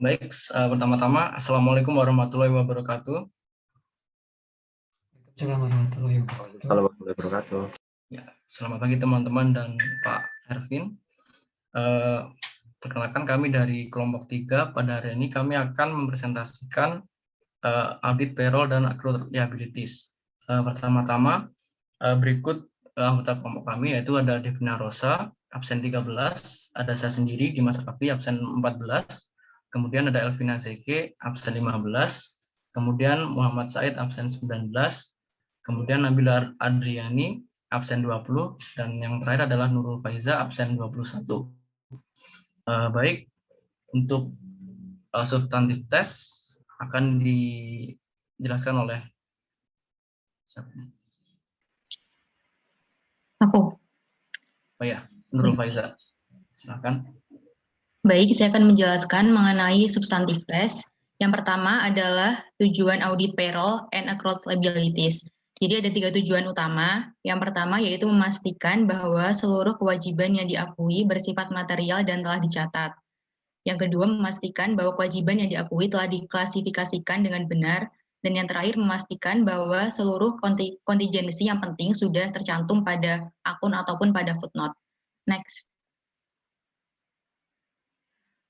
Baik, pertama-tama Assalamualaikum warahmatullahi wabarakatuh. Assalamualaikum warahmatullahi wabarakatuh. Ya, selamat pagi teman-teman dan Pak Ervin. Perkenalkan kami dari kelompok 3. Pada hari ini kami akan mempresentasikan audit payroll dan accrued liabilities. Pertama-tama berikut anggota kelompok kami, yaitu ada Devina Rosa, absen 13, ada saya sendiri, Dimas Raffi, absen 14, kemudian ada Elvina Zeke, absen 15, kemudian Muhammad Said, absen 19, kemudian Nabila Adriani, absen 20, dan yang terakhir adalah Nurul Faiza, absen 21. Baik, untuk substantif tes akan dijelaskan oleh siapa? Aku. Oh ya, Nurul Faiza. Silakan. Baik, saya akan menjelaskan mengenai substantif test. Yang pertama adalah tujuan audit payroll and accrued liabilities. Jadi ada 3 tujuan utama. Yang pertama yaitu memastikan bahwa seluruh kewajiban yang diakui bersifat material dan telah dicatat. Yang kedua, memastikan bahwa kewajiban yang diakui telah diklasifikasikan dengan benar. Dan yang terakhir, memastikan bahwa seluruh kontingensi yang penting sudah tercantum pada akun ataupun pada footnote. Next.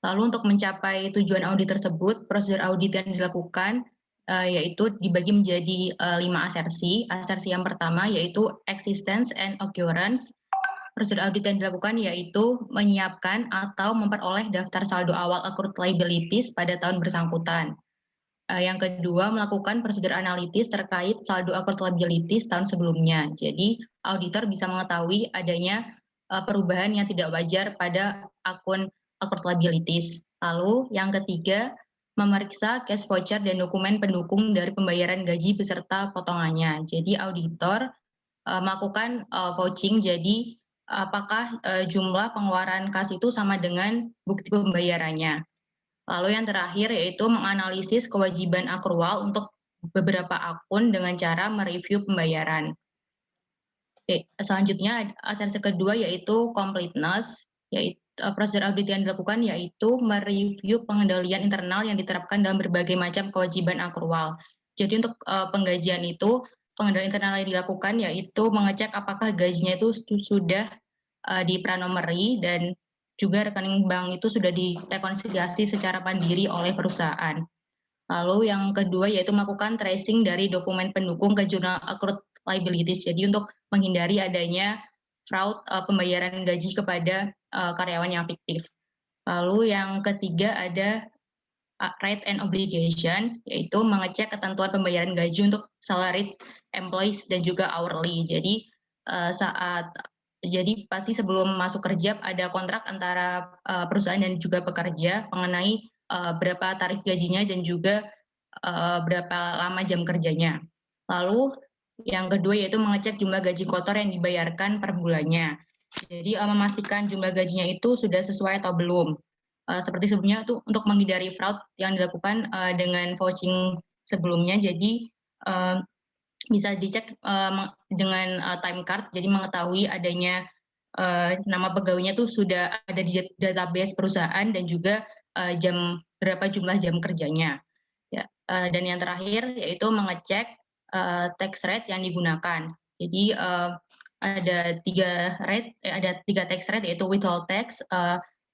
Lalu untuk mencapai tujuan audit tersebut, prosedur audit yang dilakukan yaitu dibagi menjadi 5 asersi. Asersi yang pertama yaitu existence and occurrence. Prosedur audit yang dilakukan yaitu menyiapkan atau memperoleh daftar saldo awal accrued liabilities pada tahun bersangkutan. Yang kedua, melakukan prosedur analitis terkait saldo accrued liabilities tahun sebelumnya. Jadi, auditor bisa mengetahui adanya perubahan yang tidak wajar pada akun accrued liabilities. Lalu, yang ketiga, memeriksa cash voucher dan dokumen pendukung dari pembayaran gaji beserta potongannya. Jadi, auditor melakukan vouching, jadi apakah jumlah pengeluaran kas itu sama dengan bukti pembayarannya. Lalu yang terakhir yaitu menganalisis kewajiban akrual untuk beberapa akun dengan cara mereview pembayaran. Oke, selanjutnya asersi kedua yaitu completeness, yaitu prosedur audit yang dilakukan yaitu mereview pengendalian internal yang diterapkan dalam berbagai macam kewajiban akrual. Jadi untuk penggajian itu, pengendalian internal yang dilakukan yaitu mengecek apakah gajinya itu sudah dipranomeri dan juga rekening bank itu sudah direkonsiliasi secara mandiri oleh perusahaan. Lalu yang kedua yaitu melakukan tracing dari dokumen pendukung ke jurnal accrued liabilities. Jadi untuk menghindari adanya fraud pembayaran gaji kepada karyawan yang fiktif. Lalu yang ketiga ada right and obligation, yaitu mengecek ketentuan pembayaran gaji untuk salaried employees dan juga hourly. Jadi jadi pasti sebelum masuk kerja ada kontrak antara perusahaan dan juga pekerja mengenai berapa tarif gajinya dan juga berapa lama jam kerjanya. Lalu yang kedua yaitu mengecek jumlah gaji kotor yang dibayarkan per bulannya. Jadi memastikan jumlah gajinya itu sudah sesuai atau belum. Seperti sebelumnya itu untuk menghindari fraud yang dilakukan dengan vouching sebelumnya. Jadi bisa dicek dengan time card, jadi mengetahui adanya nama pegawainya itu sudah ada di database perusahaan dan juga berapa jumlah jam kerjanya. Ya, dan yang terakhir yaitu mengecek tax rate yang digunakan. Jadi ada 3 tax rate yaitu withhold tax,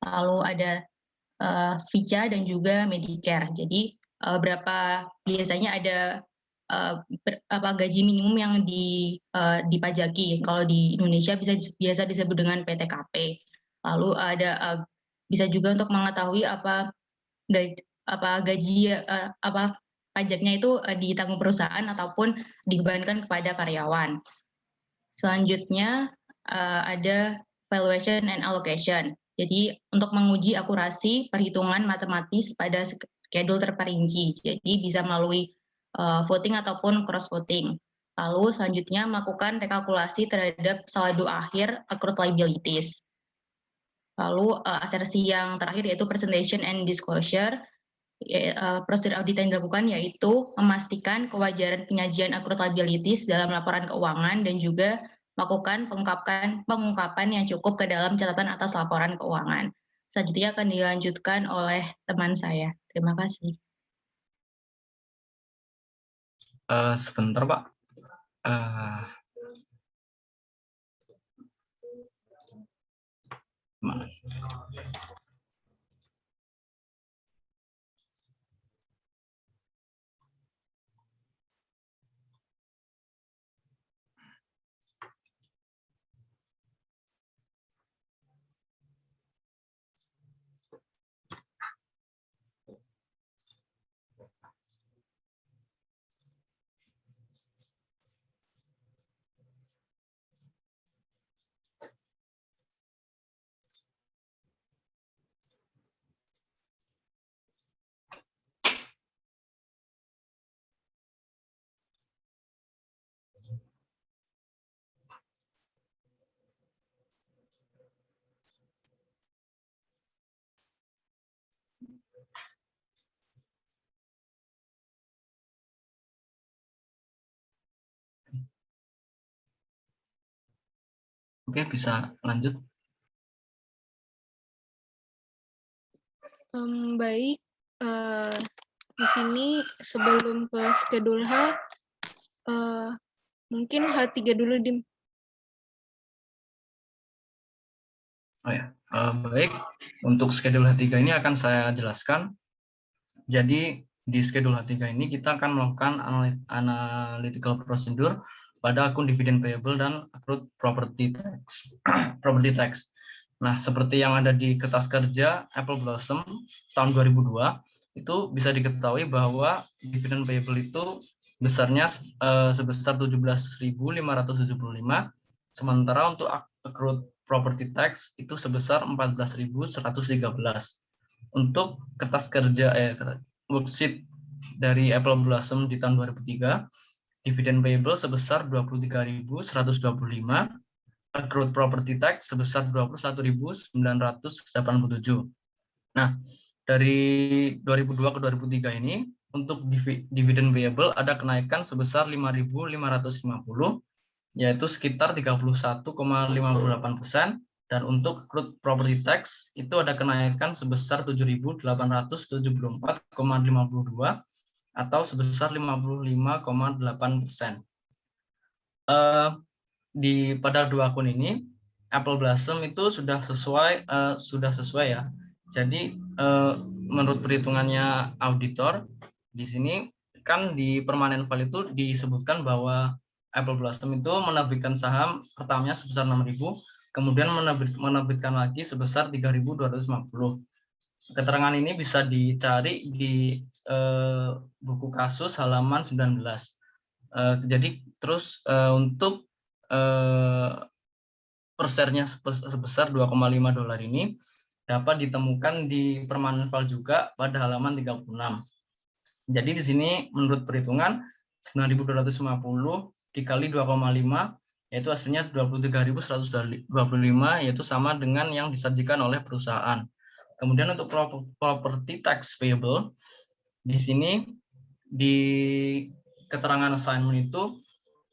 lalu ada VICA dan juga Medicare. Jadi berapa biasanya ada gaji minimum yang dipajaki. Kalau di Indonesia biasa disebut dengan PTKP. Lalu ada bisa juga untuk mengetahui pajaknya itu ditanggung perusahaan ataupun dibebankan kepada karyawan. Selanjutnya ada valuation and allocation. Jadi untuk menguji akurasi perhitungan matematis pada schedule terperinci. Jadi bisa melalui voting ataupun cross voting. Lalu selanjutnya melakukan rekalkulasi terhadap saldo akhir accrued liabilities. Lalu asersi yang terakhir yaitu presentation and disclosure. Prosedur audit yang dilakukan yaitu memastikan kewajaran penyajian accrued liabilities dalam laporan keuangan dan juga melakukan pengungkapan yang cukup ke dalam catatan atas laporan keuangan. Selanjutnya akan dilanjutkan oleh teman saya. Terima kasih. Sebentar, Pak. Maaf. Oke, bisa lanjut. Baik, di sini sebelum ke schedule H, mungkin H3 dulu, Dim. Oh ya, baik. Untuk schedule H3 ini akan saya jelaskan. Jadi di schedule H3 ini kita akan melakukan analytical procedure pada akun dividen payable dan accrued property tax. property tax. Nah, seperti yang ada di kertas kerja Apple Blossom tahun 2002, itu bisa diketahui bahwa dividen payable itu besarnya sebesar 17.575, sementara untuk accrued property tax itu sebesar 14.113. Untuk kertas kerja worksheet dari Apple Blossom di tahun 2003, dividen payable sebesar 23.125, accrued property tax sebesar 21.987. Nah, dari 2002 ke 2003 ini untuk dividen payable ada kenaikan sebesar 5.550, yaitu sekitar 31,58%. Dan untuk accrued property tax itu ada kenaikan sebesar 7.874,52 atau sebesar 55,8%. Pada dua akun ini Apple Blossom itu sudah sesuai ya. Jadi menurut perhitungannya auditor di sini kan di permanent file itu disebutkan bahwa Apple Blossom itu menerbitkan saham pertamanya sebesar 6.000, kemudian menerbitkan lagi sebesar 3.250. Keterangan ini bisa dicari di buku kasus halaman 19. Jadi terus untuk per share-nya sebesar $2,5 ini dapat ditemukan di permanent file juga pada halaman 36. Jadi di sini menurut perhitungan 9.250 dikali 2,5 yaitu hasilnya 23.125, yaitu sama dengan yang disajikan oleh perusahaan. Kemudian untuk property tax payable di sini di keterangan assignment itu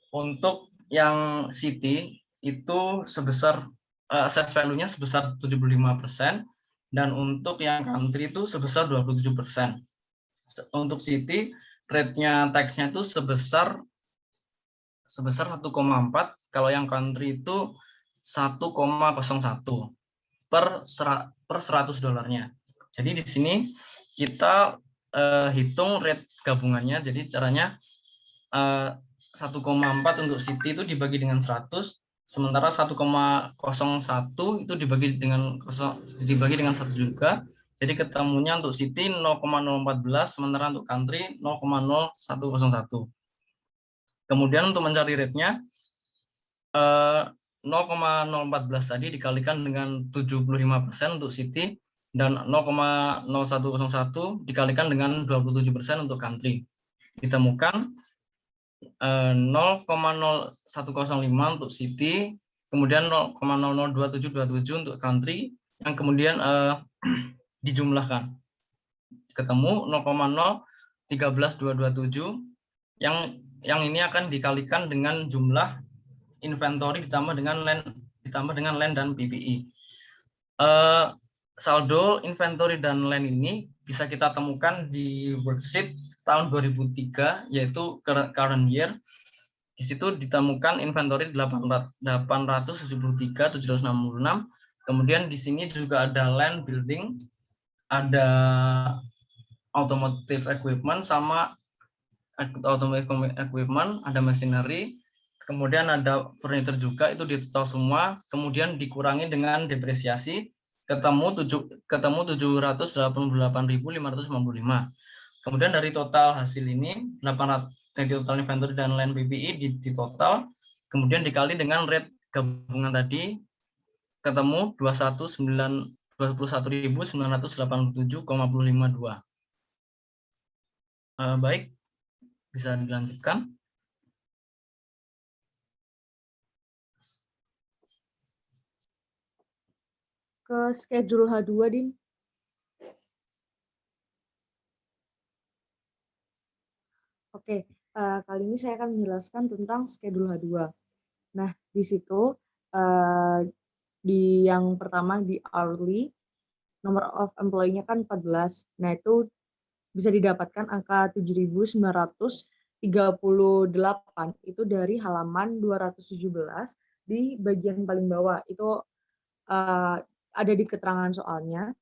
untuk yang city itu sebesar assess value-nya sebesar 75% dan untuk yang country itu sebesar 27%. Untuk city rate-nya tax-nya itu sebesar 1,4, kalau yang country itu 1,01 per $100. Jadi di sini kita hitung rate gabungannya. Jadi caranya 1,4 untuk city itu dibagi dengan 100, sementara 1,01 itu dibagi dengan 1 juga. Jadi ketemunya untuk city 0,014, sementara untuk country 0,0101. Kemudian untuk mencari rate-nya 0,014 tadi dikalikan dengan 75% untuk city dan 0,0101 dikalikan dengan 27% untuk country. Ditemukan 0,0105 untuk city, kemudian 0,002727 untuk country, yang kemudian dijumlahkan. Ketemu 0,013227 yang ini akan dikalikan dengan jumlah inventory ditambah dengan land dan PPE. saldo inventory dan land ini bisa kita temukan di worksheet tahun 2003, yaitu current year. Di situ ditemukan inventory 873.766. Kemudian di sini juga ada land building, ada automotive equipment sama automotive equipment, ada machinery, kemudian ada furniture juga, itu di total semua, kemudian dikurangi dengan depresiasi, ketemu 788.555. Kemudian dari total hasil ini, dari total inventory dan land PPI di total, kemudian dikali dengan rate gabungan tadi, ketemu 21.987,52. Baik, bisa dilanjutkan. Ke schedule H2, Dim. Oke, kali ini saya akan menjelaskan tentang schedule H2. Nah, di situ di yang pertama di hourly, number of employee-nya kan 14. Nah, itu bisa didapatkan angka 7.938 itu dari halaman 217 di bagian paling bawah. Itu ada di keterangan soalnya.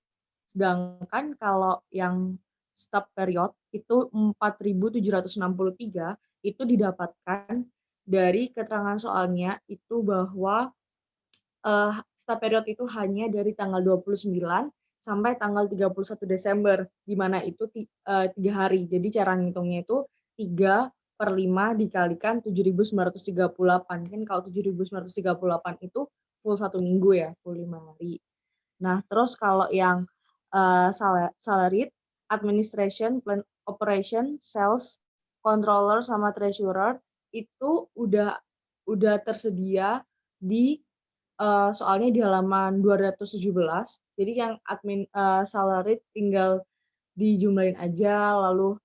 Sedangkan kalau yang stop period itu 4.763 itu didapatkan dari keterangan soalnya itu bahwa stop period itu hanya dari tanggal 29 sampai tanggal 31 Desember, di mana itu 3 hari. Jadi cara ngitungnya itu 3/5 dikalikan 7.938. Kan kalau 7.938 itu full 1 minggu ya, full 5 hari. Nah, terus kalau yang salaried, administration, plan operation, sales, controller, sama treasurer itu udah tersedia di soalnya di halaman 217. Jadi yang salaried tinggal dijumlahin aja, lalu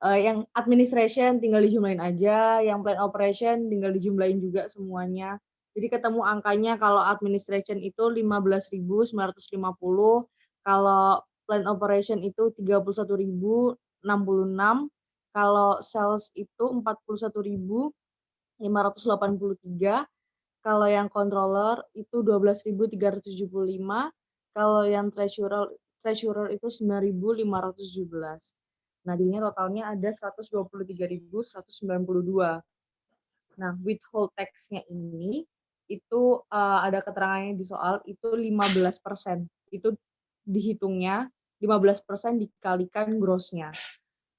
yang administration tinggal dijumlahin aja, yang plan operation tinggal dijumlahin juga semuanya. Jadi ketemu angkanya kalau administration itu 15.950, kalau plan operation itu 31.066, kalau sales itu 41.583, kalau yang controller itu 12.375, kalau yang treasurer itu 9.517. Nah, jadinya totalnya ada 123.192. Nah, withhold tax-nya ini itu ada keterangannya di soal itu 15%. Itu dihitungnya 15% dikalikan gross-nya.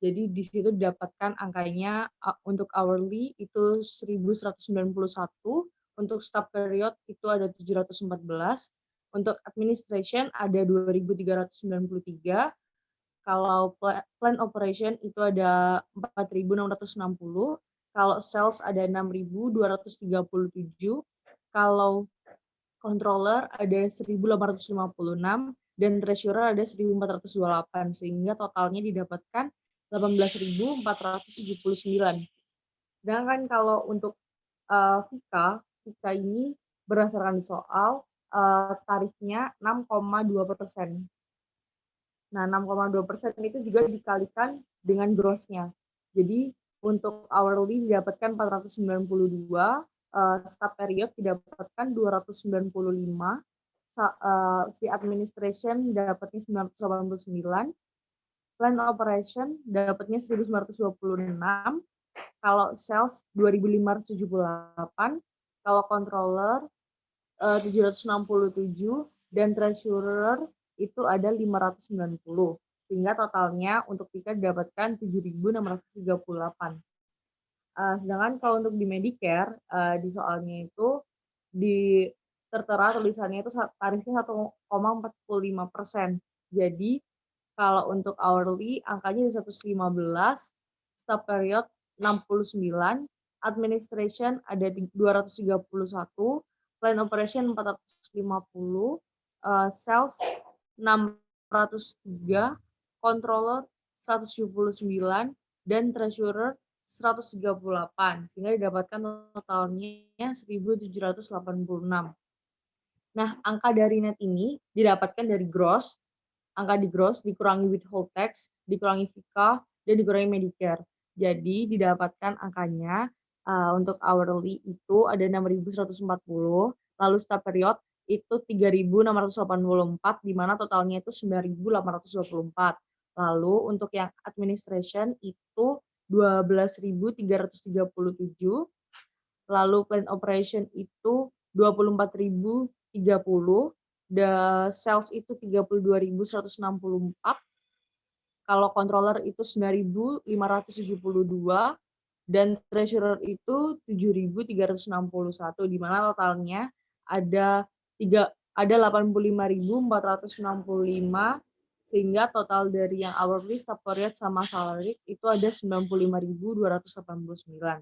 Jadi di situ didapatkan angkanya untuk hourly itu 1.191, untuk stop period itu ada 714, untuk administration ada 2.393, kalau plan operation itu ada 4.660, kalau sales ada 6.237, kalau controller ada 1.856, dan treasurer ada 1.428, sehingga totalnya didapatkan 18.479. Sedangkan kalau untuk Vika ini berdasarkan soal tarifnya 6,2%. Nah, 6,2% itu juga dikalikan dengan gross-nya. Jadi untuk hourly didapatkan 492, stop period didapatkan 295, si administration dapatnya 989, plan operation dapatnya 1.926, kalau sales 2.578, kalau controller 767, dan treasurer itu ada 590, sehingga totalnya untuk Vika didapatkan 7.638. Sedangkan kalau untuk di Medicare, di soalnya itu tertera tulisannya itu tarifnya 1,45%. Jadi kalau untuk hourly angkanya di 115, stop period 69, administration ada 231, plan operation 450, sales 603, controller 179, dan treasurer 138, sehingga didapatkan totalnya 1.786. Nah, angka dari net ini didapatkan dari gross, angka di gross dikurangi withhold tax, dikurangi FICA, dan dikurangi Medicare. Jadi didapatkan angkanya untuk hourly itu ada 6.140, lalu staff period itu 3.684, di mana totalnya itu 9.824. Lalu untuk yang administration itu 12.337, lalu plan operation itu 24.030, the sales itu 32.164, kalau controller itu 9.572, dan treasurer itu 7.361, di mana totalnya ada 85.465, sehingga total dari yang hourly, staff period, sama salary itu ada 95.289.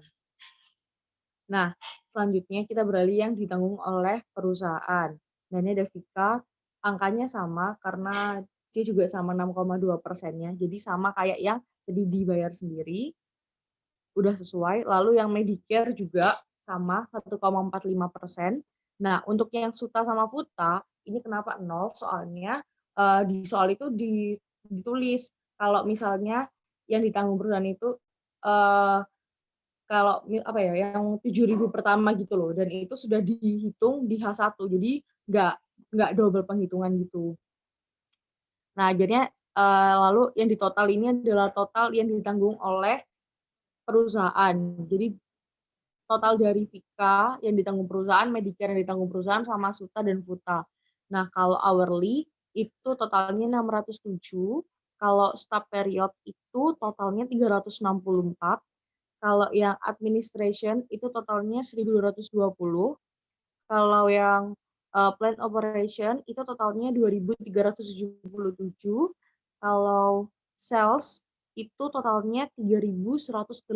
Nah, selanjutnya kita beralih yang ditanggung oleh perusahaan. Nah, ini ada FICA, angkanya sama karena dia juga sama 6,2%-nya, jadi sama kayak yang tadi dibayar sendiri, udah sesuai. Lalu yang Medicare juga sama 1,45%. Nah, untuk yang SUTA sama FUTA, ini kenapa 0? Soalnya di soal itu ditulis kalau misalnya yang ditanggung perusahaan itu kalau apa ya, yang 7.000 pertama gitu loh, dan itu sudah dihitung di H1, jadi nggak double penghitungan gitu. Nah, jadinya lalu yang di total ini adalah total yang ditanggung oleh perusahaan. Jadi total dari FICA yang ditanggung perusahaan, Medicare yang ditanggung perusahaan, sama SUTA dan FUTA. Nah, kalau hourly itu totalnya 607, kalau staff period itu totalnya 364, kalau yang administration itu totalnya 1.220, kalau yang plan operation itu totalnya 2.377, kalau sales itu totalnya 3.181,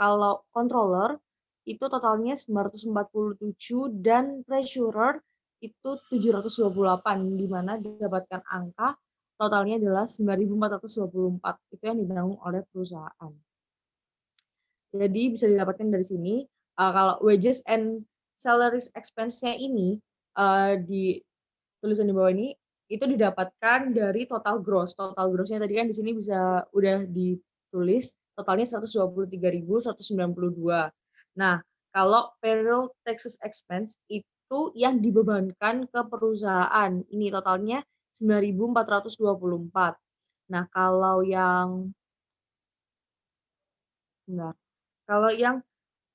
kalau controller itu totalnya 947, dan treasurer itu 728, di mana didapatkan angka totalnya adalah 9.424, itu yang ditanggung oleh perusahaan. Jadi bisa didapatkan dari sini, kalau wages and salaries expense-nya ini, di tulisan di bawah ini, itu didapatkan dari total gross. Total gross-nya tadi kan di sini udah ditulis, totalnya 123.192. Nah, kalau payroll taxes expense itu yang dibebankan ke perusahaan, ini totalnya 9.424. Nah, kalau yang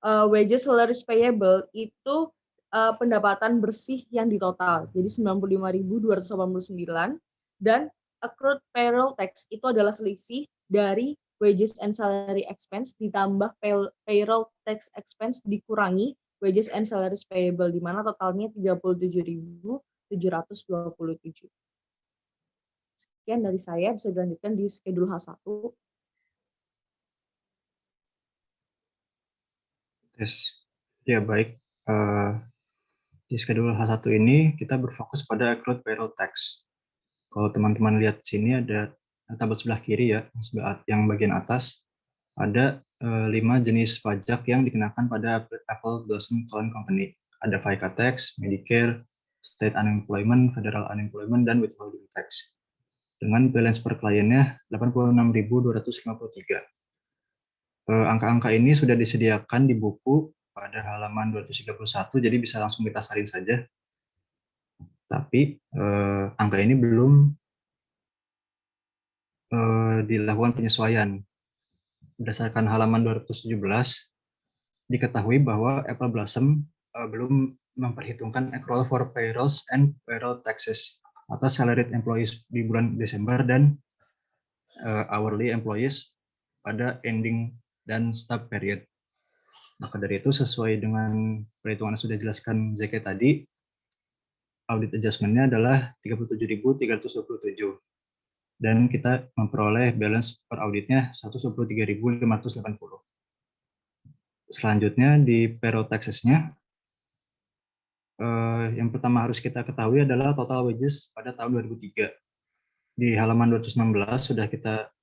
wages salaries payable itu pendapatan bersih yang ditotal, jadi 95.289, dan accrued payroll tax itu adalah selisih dari wages and salary expense ditambah payroll tax expense dikurangi wages and salaries payable, di mana totalnya 37.727. Sekian dari saya, bisa dilanjutkan di schedule H1. Ya, baik. Di schedule H1 ini kita berfokus pada accrued payroll tax. Kalau teman-teman lihat sini ada tabel sebelah kiri ya, yang bagian atas ada 5 jenis pajak yang dikenakan pada Apple Blossom Clown Company. Ada FICA tax, Medicare, State Unemployment, Federal Unemployment, dan Withholding tax. Dengan balance per kliennya 86.253. Angka-angka ini sudah disediakan di buku pada halaman 231, jadi bisa langsung kita salin saja. Tapi angka ini belum dilakukan penyesuaian. Berdasarkan halaman 217, diketahui bahwa Apple Blossom belum memperhitungkan accrual for payrolls and payroll taxes atas salaried employees di bulan Desember dan hourly employees pada ending dan stub period. Maka dari itu, sesuai dengan perhitungan yang sudah dijelaskan ZK tadi, audit adjustment-nya adalah 37.327. Dan kita memperoleh balance per auditnya 123.580. Selanjutnya di payroll taxes-nya, yang pertama harus kita ketahui adalah total wages pada tahun 2003. Di halaman 216 sudah kita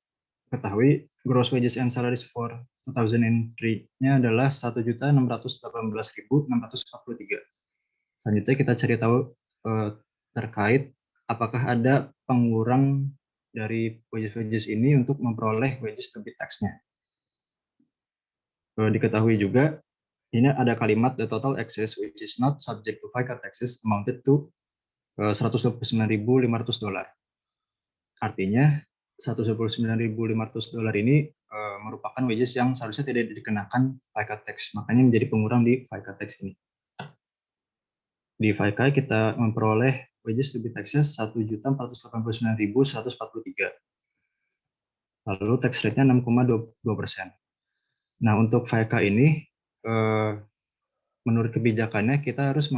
ketahui gross wages and salaries for 2003-nya adalah 1.618.643. Selanjutnya kita cari tahu terkait apakah ada pengurang dari wages ini untuk memperoleh wages to be tax-nya. Diketahui juga, ini ada kalimat the total excess which is not subject to FICA taxes amounted to $129.500. Artinya $129.500 ini merupakan wages yang seharusnya tidak dikenakan FICA tax, makanya menjadi pengurang di FICA tax ini. Di FICA kita memperoleh wages to be taxes 1.489.143. Lalu tax rate-nya 6,2%. Nah, untuk FICA ini menurut kebijakannya kita harus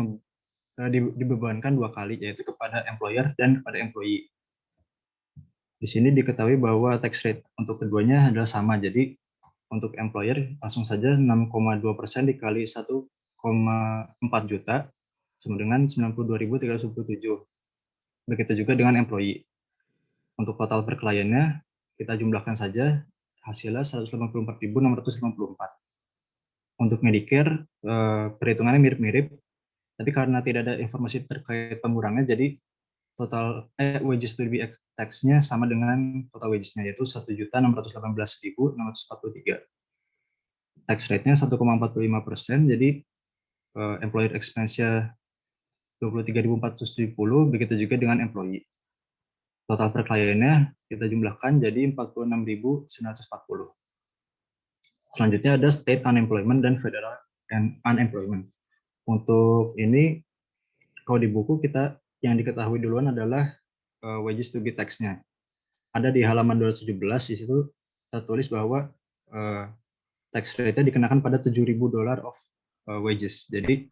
dibebankan 2 kali, yaitu kepada employer dan kepada employee. Di sini diketahui bahwa tax rate untuk keduanya adalah sama, jadi untuk employer langsung saja 6,2% dikali 1,4 juta sama dengan 92.377. Begitu juga dengan employee. Untuk total per kliennya kita jumlahkan saja, hasilnya 184.654. Untuk Medicare perhitungannya mirip-mirip, tapi karena tidak ada informasi terkait pengurangnya, jadi total wages to be tax-nya sama dengan total wages-nya, yaitu 1.618.643. Tax rate-nya 1,45%, jadi employer expense-nya 23.470, begitu juga dengan employee. Total per kliennya kita jumlahkan jadi 46.940. Selanjutnya ada state unemployment dan federal unemployment. Untuk ini, kalau di buku kita yang diketahui duluan adalah wages to be tax-nya. Ada di halaman 217, di situ tertulis bahwa tax rate-nya dikenakan pada $7.000 of wages. Jadi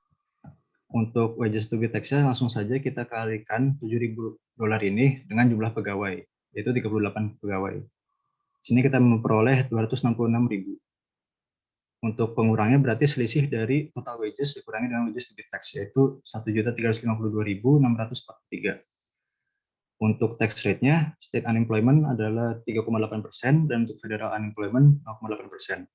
untuk wages to be tax-nya langsung saja kita kalikan $7.000 ini dengan jumlah pegawai, yaitu 38 pegawai. Sini kita memperoleh 266.000. Untuk pengurangnya berarti selisih dari total wages dikurangi dengan wages to be tax, yaitu 1.352.643. Untuk tax rate-nya, state unemployment adalah 3,8% dan untuk federal unemployment 0,8%.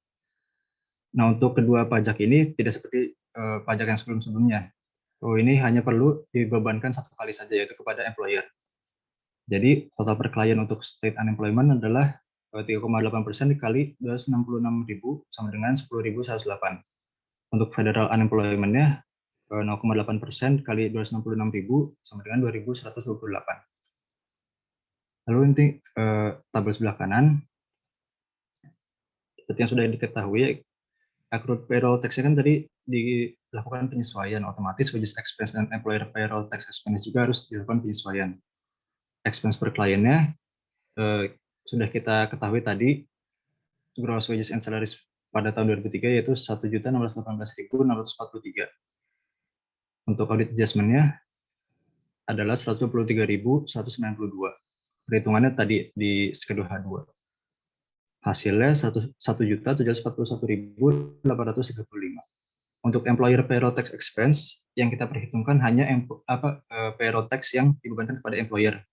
Nah, untuk kedua pajak ini tidak seperti pajak yang sebelum-sebelumnya. Ini hanya perlu dibebankan 1 kali saja, yaitu kepada employer. Jadi total per klien untuk state unemployment adalah 3,8% dikali 266.000 sama dengan 10.108. Untuk federal unemployment-nya 0,8% kali 266.000 sama dengan 2.128. Lalu nanti tabel sebelah kanan, seperti yang sudah diketahui, accrued payroll tax-nya kan tadi dilakukan penyesuaian, otomatis wages expense dan employer payroll tax expense juga harus dilakukan penyesuaian. Expense per kliennya sudah kita ketahui tadi, gross wages and salaries pada tahun 2003 yaitu 1.618.643. Untuk audit adjustment-nya adalah 123.192. Perhitungannya tadi di schedule H2. Hasilnya 1.741.835. Untuk employer payroll tax expense yang kita perhitungkan hanya payroll tax yang dibebankan kepada employer.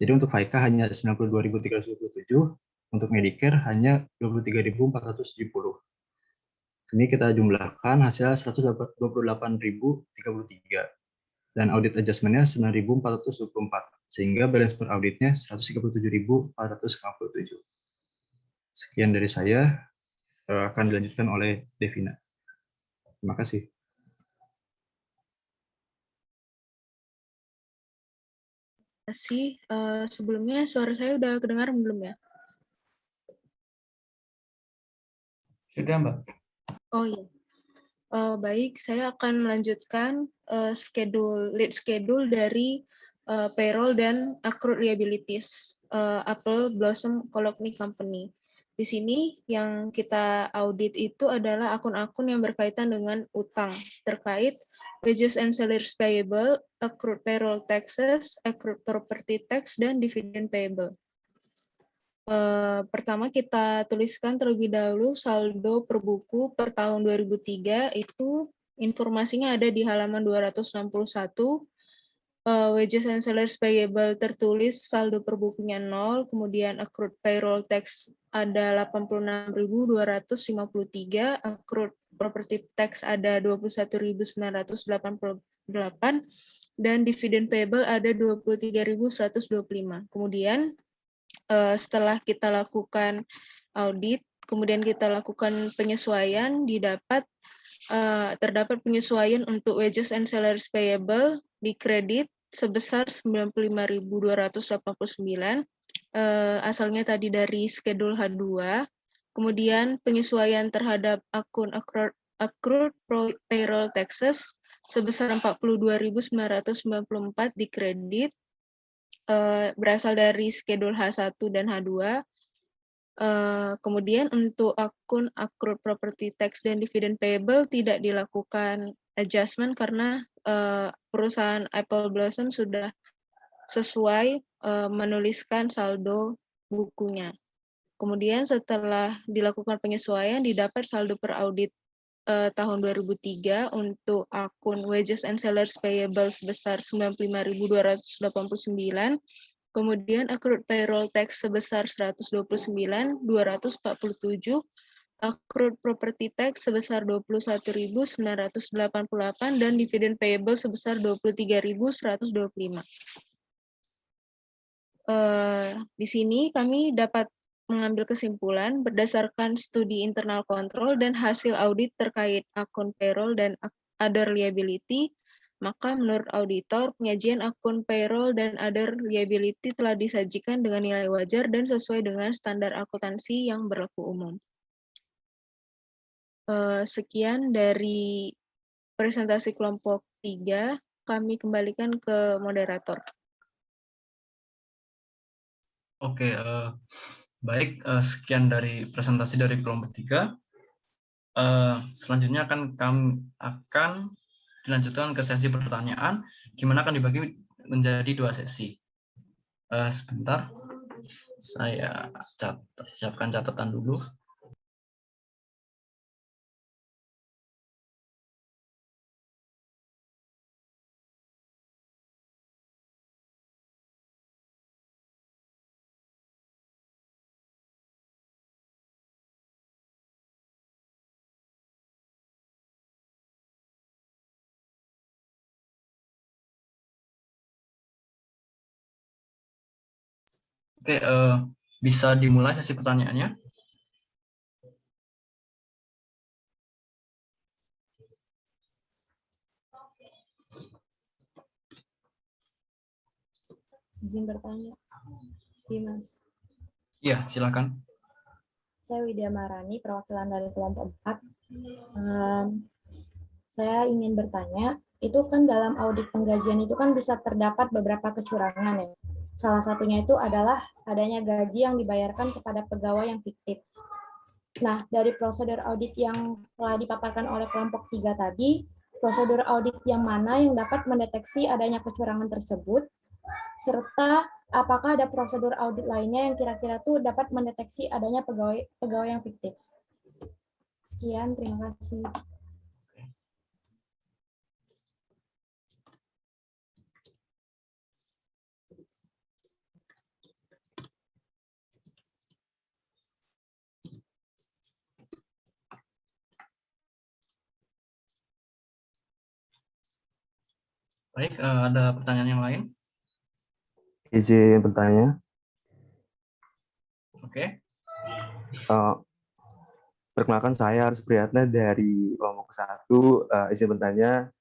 Jadi untuk FICA hanya 92.327, untuk Medicare hanya 23.470. Ini kita jumlahkan hasilnya 128.033 dan audit adjustment-nya 9.424, sehingga balance per audit-nya 137.457. Sekian dari saya, akan dilanjutkan oleh Devina. Terima kasih. Terima kasih. Sebelumnya suara saya udah kedengar belum ya? Sudah, Mbak. Oh iya. Baik, saya akan melanjutkan lead schedule dari payroll dan accrued liabilities Apple Blossom Colony Company. Di sini yang kita audit itu adalah akun-akun yang berkaitan dengan utang terkait wages and salaries payable, accrued payroll taxes, accrued property tax, dan dividend payable. Pertama kita tuliskan terlebih dahulu saldo per buku per tahun 2003, itu informasinya ada di halaman 261. Wages and salaries payable tertulis saldo per bukunya 0, kemudian accrued payroll tax ada 86.253, accrued property tax ada 21.988 dan dividen payable ada 23.125. Kemudian setelah kita lakukan audit, kemudian kita lakukan penyesuaian, terdapat penyesuaian untuk wages and salaries payable di kredit sebesar 95.289, asalnya tadi dari schedule H2. Kemudian penyesuaian terhadap akun accrued payroll taxes sebesar 42.994 di kredit, berasal dari schedule H1 dan H2. Kemudian untuk akun accrued property tax dan dividend payable tidak dilakukan adjustment karena perusahaan Apple Blossom sudah sesuai menuliskan saldo bukunya. Kemudian setelah dilakukan penyesuaian didapat saldo per audit tahun 2003 untuk akun wages and salaries payable sebesar 95.289. Kemudian accrued payroll tax sebesar 129.247, accrued property tax sebesar 21.988 dan dividen payable sebesar 23.125. Di sini kami dapat mengambil kesimpulan berdasarkan studi internal control dan hasil audit terkait akun payroll dan other liability. Maka menurut auditor, penyajian akun payroll dan other liability telah disajikan dengan nilai wajar dan sesuai dengan standar akuntansi yang berlaku umum. Sekian dari presentasi kelompok 3, kami kembalikan ke moderator. Oke, baik, sekian dari presentasi dari kelompok 3. Selanjutnya kami akan dilanjutkan ke sesi pertanyaan, gimana akan dibagi menjadi 2 sesi. Sebentar, saya siapkan catatan dulu. Oke, bisa dimulai sesi pertanyaannya. Izin bertanya, Dimas. Iya, silakan. Saya Widya Marani, perwakilan dari kelompok 4. Saya ingin bertanya, itu kan dalam audit penggajian itu kan bisa terdapat beberapa kecurangan ya. Salah satunya itu adalah adanya gaji yang dibayarkan kepada pegawai yang fiktif. Nah, dari prosedur audit yang telah dipaparkan oleh kelompok 3 tadi, prosedur audit yang mana yang dapat mendeteksi adanya kecurangan tersebut, serta apakah ada prosedur audit lainnya yang kira-kira tuh dapat mendeteksi adanya pegawai yang fiktif. Sekian, terima kasih. Baik, ada pertanyaan yang lain? Izin bertanya. Oke. Perkenalkan, saya Aris Priyatna dari kelompok 1. Izin bertanya,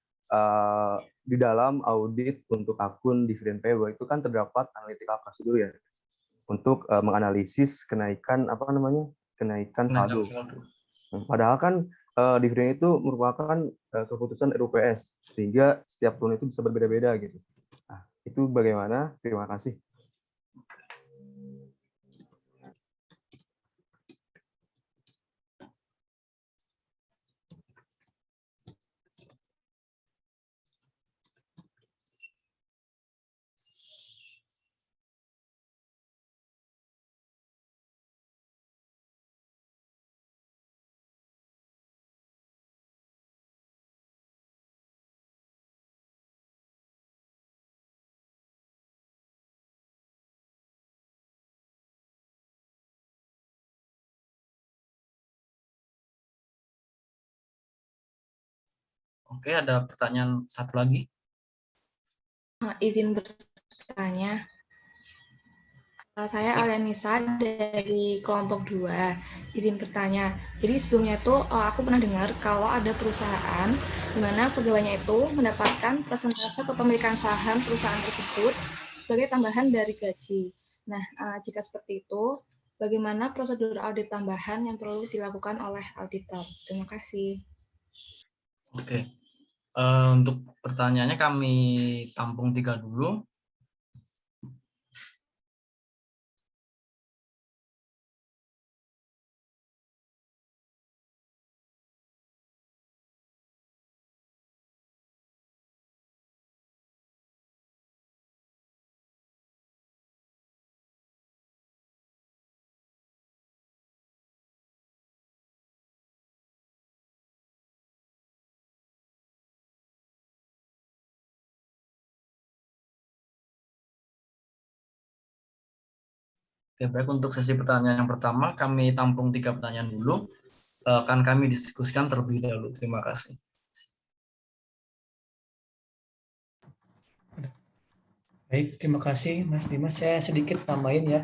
di dalam audit untuk akun dividen payable itu kan terdapat analytical prosedur ya untuk menganalisis kenaikan saldo. Padahal kan dividen itu merupakan keputusan RUPS, sehingga setiap tahun itu bisa berbeda-beda gitu. Nah, itu bagaimana? Terima kasih. Oke, ada pertanyaan satu lagi. Izin bertanya. Saya Alenisa dari kelompok 2. Izin bertanya. Jadi sebelumnya itu aku pernah dengar kalau ada perusahaan di mana pegawainya itu mendapatkan persentase kepemilikan saham perusahaan tersebut sebagai tambahan dari gaji. Nah, jika seperti itu, bagaimana prosedur audit tambahan yang perlu dilakukan oleh auditor? Terima kasih. Oke, untuk pertanyaannya kami tampung 3 dulu. Oke, baik, untuk sesi pertanyaan yang pertama, kami tampung 3 pertanyaan dulu. Akan kami diskusikan terlebih dahulu. Terima kasih. Baik, terima kasih Mas Dimas. Saya sedikit tambahin ya.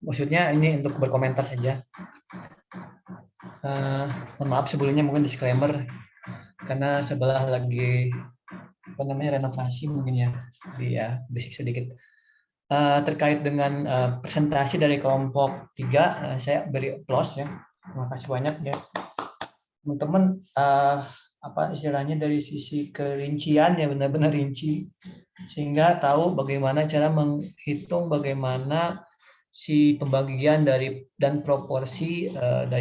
Maksudnya ini untuk berkomentar saja. Mohon maaf sebelumnya mungkin disclaimer karena sebelah lagi renovasi mungkin ya. Jadi ya basic sedikit. Terkait dengan presentasi dari kelompok 3, saya beri applause ya. Terima kasih banyak ya. Teman-teman istilahnya dari sisi kerincian ya, benar-benar rinci sehingga tahu bagaimana cara menghitung bagaimana si pembagian dan proporsi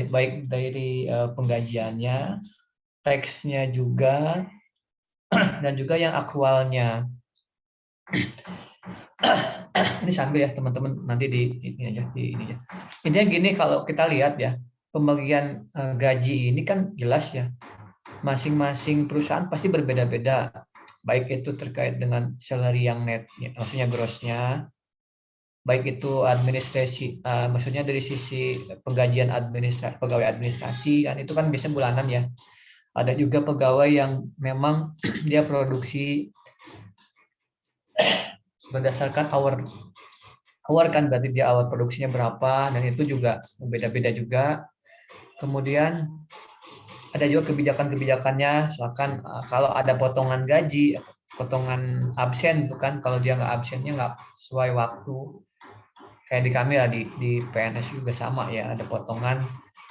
baik dari penggajiannya, teksnya juga dan juga yang akrualnya. Ini sambil ya teman-teman, nanti ini aja. Intinya gini, kalau kita lihat ya, pembagian gaji ini kan jelas ya, masing-masing perusahaan pasti berbeda-beda, baik itu terkait dengan salary yang net, maksudnya grossnya, baik itu administrasi, maksudnya dari sisi penggajian pegawai administrasi kan itu kan biasanya bulanan ya. Ada juga pegawai yang memang dia produksi berdasarkan hour kan, berarti dia hour produksinya berapa, dan itu juga beda-beda juga. Kemudian ada juga kebijakan-kebijakannya, misalkan kalau ada potongan gaji, potongan absen itu kan, kalau dia nggak absennya nggak sesuai waktu, kayak di kami lah di PNS juga sama ya, ada potongan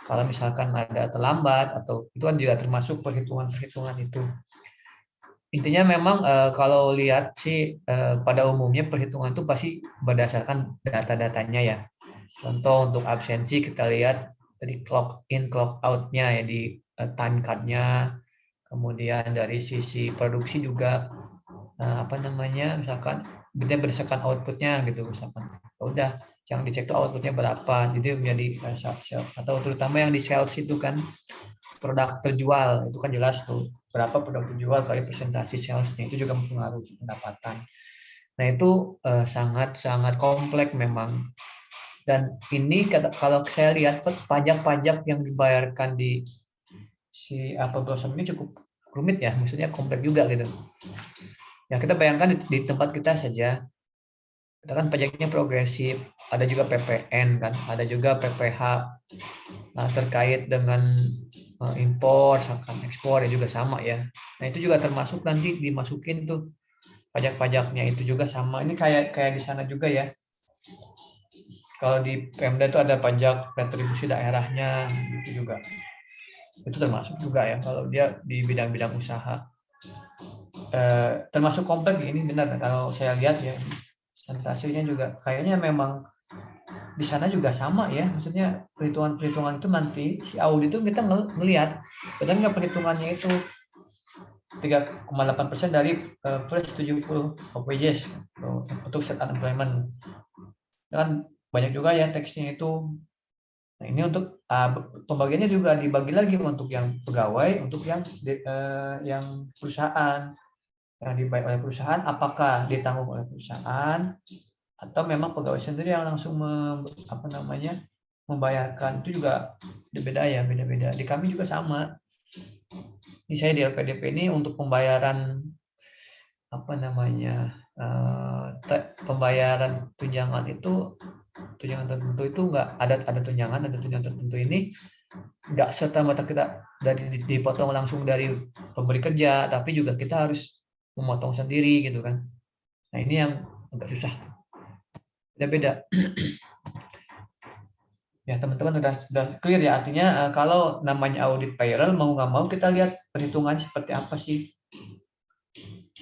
kalau misalkan ada terlambat, atau itu kan juga termasuk perhitungan itu. Intinya memang kalau lihat sih pada umumnya perhitungan itu pasti berdasarkan data-datanya ya. Contoh untuk absensi kita lihat dari clock in clock out-nya ya, di time card-nya. Kemudian dari sisi produksi juga misalkan dia berdasarkan output-nya gitu, misalkan udah yang dicek tuh output-nya berapa, jadi menjadi atau terutama yang di sales itu kan produk terjual, itu kan jelas tuh berapa produk terjual kali presentasi salesnya, itu juga mempengaruhi pendapatan. Nah itu sangat kompleks memang. Dan ini kalau saya lihat pajak-pajak yang dibayarkan di si Apple Blossom ini cukup rumit ya, maksudnya kompleks juga gitu. Ya kita bayangkan di tempat kita saja, kita kan pajaknya progresif, ada juga PPN kan, ada juga PPH. Nah, terkait dengan impor, misalkan ekspor ya juga sama ya. Nah itu juga termasuk nanti dimasukin tuh pajak-pajaknya, itu juga sama. Ini kayak di sana juga ya. Kalau di Pemda itu ada pajak retribusi daerahnya, itu juga. Itu termasuk juga ya kalau dia di bidang-bidang usaha. Termasuk kompleks ini, benar kalau saya lihat ya. Presentasinya juga kayaknya memang di sana juga sama ya, maksudnya perhitungan itu nanti si audit itu kita melihat benar nggak perhitungannya itu 3,8% dari plus 70 wages untuk set unemployment kan, banyak juga ya teksnya itu. Nah ini untuk pembagiannya juga dibagi lagi untuk yang pegawai, untuk yang perusahaan, yang dibayar oleh perusahaan apakah ditanggung oleh perusahaan atau memang pegawai sendiri yang langsung membayarkan. Itu juga beda-beda ya, beda-beda. Di kami juga sama. Ini saya di LPDP ini untuk pembayaran apa namanya pembayaran tunjangan itu, tunjangan tertentu itu nggak ada tunjangan tertentu ini nggak serta-merta kita dipotong langsung dari pemberi kerja, tapi juga kita harus memotong sendiri gitu kan. Nah ini yang agak susah, beda-beda. Ya teman-teman sudah clear ya, artinya kalau namanya audit payroll mau nggak mau kita lihat perhitungannya seperti apa sih.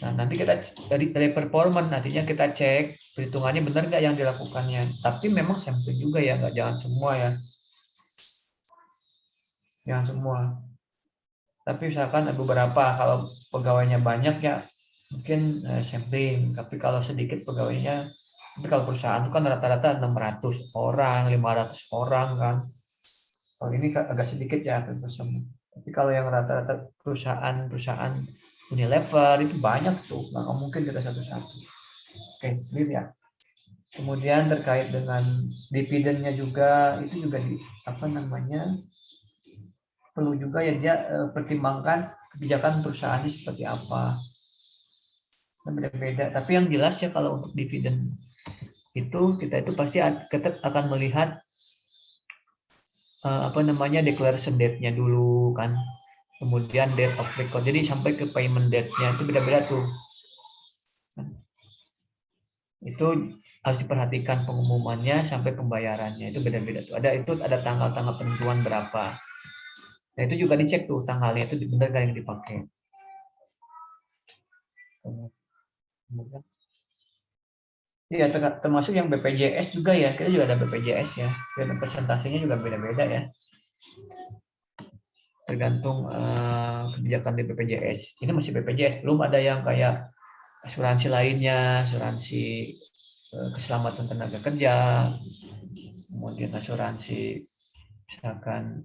Nah nanti kita dari performance nantinya kita cek perhitungannya benar nggak yang dilakukannya. Tapi memang sampling juga ya, nggak jangan semua ya. Jangan semua. Tapi misalkan ada beberapa, kalau pegawainya banyak ya mungkin sampling. Tapi kalau sedikit pegawainya, tapi kalau perusahaan itu kan rata-rata 600 orang, 500 orang kan. Kalau ini agak sedikit ya, tapi kalau yang rata-rata perusahaan Unilever itu banyak tuh, nggak mungkin kita satu-satu. Oke, clear ya. Kemudian terkait dengan dividennya juga, itu juga perlu juga ya dia pertimbangkan kebijakan perusahaannya seperti apa. Beda-beda. Tapi yang jelas ya kalau untuk dividen itu kita itu pasti akan melihat declaration date-nya dulu kan. Kemudian date of record. Jadi sampai ke payment date-nya itu beda-beda tuh. Itu harus diperhatikan pengumumannya sampai pembayarannya itu beda-beda tuh. Ada tanggal-tanggal penentuan berapa. Nah itu juga dicek tuh tanggalnya itu benar nggak yang dipakai. Kemudian, ya termasuk yang BPJS juga ya, kita juga ada BPJS ya, dan persentasenya juga beda-beda ya. Tergantung kebijakan di BPJS. Ini masih BPJS, belum ada yang kayak asuransi lainnya, asuransi keselamatan tenaga kerja, kemudian asuransi misalkan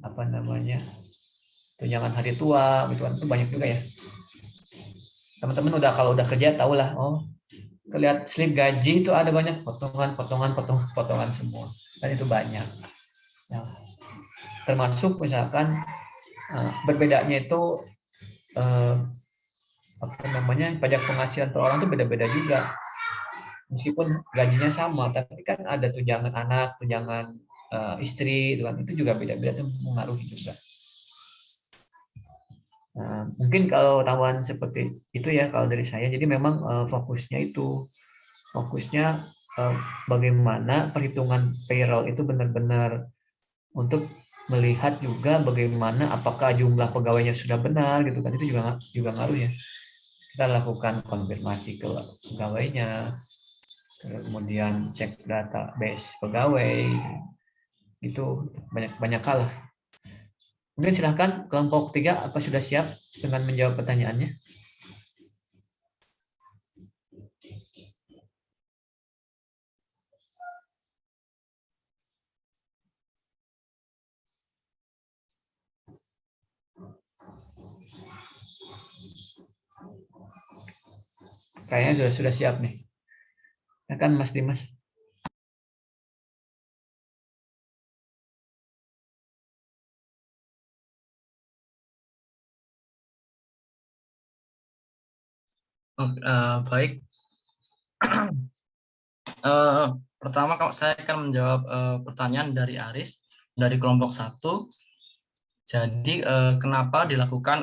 tunjangan hari tua gitu kan, itu banyak juga ya. Teman-teman kalau udah kerja tahu lah, oh lihat slip gaji itu ada banyak potongan semua, dan itu banyak. Nah, termasuk misalkan berbedanya itu pajak penghasilan per orang itu beda-beda juga. Meskipun gajinya sama, tapi kan ada tunjangan anak, tunjangan istri, itu juga beda-beda tuh mengaruhi juga. Nah, mungkin kalau tambahan seperti itu ya kalau dari saya. Jadi memang fokusnya bagaimana perhitungan payroll itu benar-benar untuk melihat juga bagaimana apakah jumlah pegawainya sudah benar gitu kan, itu juga ngaruh ya. Kita lakukan konfirmasi ke pegawainya, kemudian cek database pegawai, itu banyak hal. Mungkin silahkan kelompok 3 apa sudah siap dengan menjawab pertanyaannya? Kayaknya sudah siap nih. Ya kan Mas Dimas? Baik. Pertama saya akan menjawab pertanyaan dari Aris dari kelompok 1. Jadi kenapa dilakukan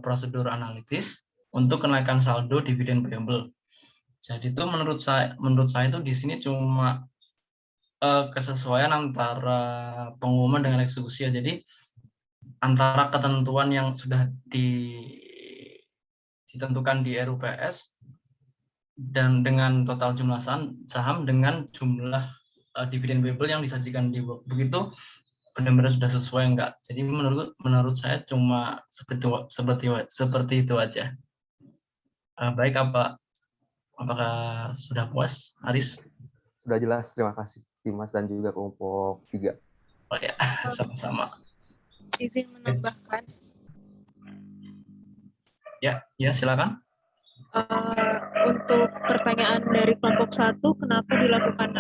prosedur analitis untuk kenaikan saldo dividen payable? Jadi itu menurut saya itu di sini cuma kesesuaian antara pengumuman dengan eksekusi. Jadi antara ketentuan yang sudah ditentukan di RUPS dan dengan total jumlah saham dengan jumlah dividen payable yang disajikan di begitu benar-benar sudah sesuai enggak. Jadi menurut saya cuma seperti itu aja. Baik, apakah sudah puas, Aris? Sudah jelas, terima kasih Dimas dan juga kelompok 3. Oh ya, sama-sama. Izin menambahkan. Ya silakan. Untuk pertanyaan dari kelompok 1, kenapa dilakukan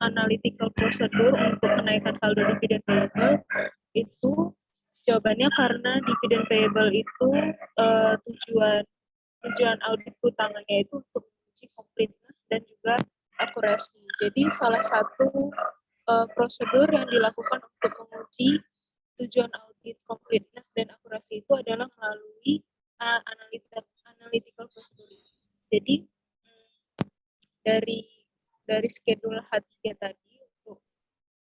analytical procedure untuk kenaikan saldo dividen payable? Itu Jawabannya karena dividen payable itu tujuan audit utamanya itu untuk menguji completeness dan juga akurasi. Jadi salah satu prosedur yang dilakukan untuk menguji tujuan audit completeness dan akurasi itu adalah melalui analytical procedure. Jadi dari schedule H3 tadi untuk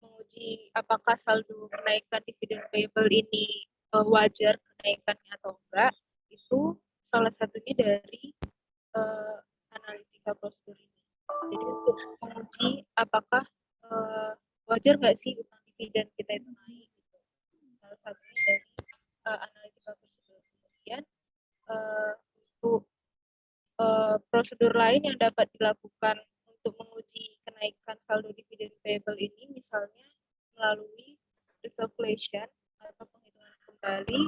menguji apakah saldo kenaikan dividen payable ini wajar kenaikannya atau enggak, itu salah satunya dari analytical procedure ini. Jadi untuk menguji apakah wajar nggak sih utang dividen kita itu naik, gitu. Salah satunya dari analytical procedure. Kemudian untuk prosedur lain yang dapat dilakukan untuk menguji kenaikan saldo dividen payable ini misalnya melalui recalculation atau penghitungan kembali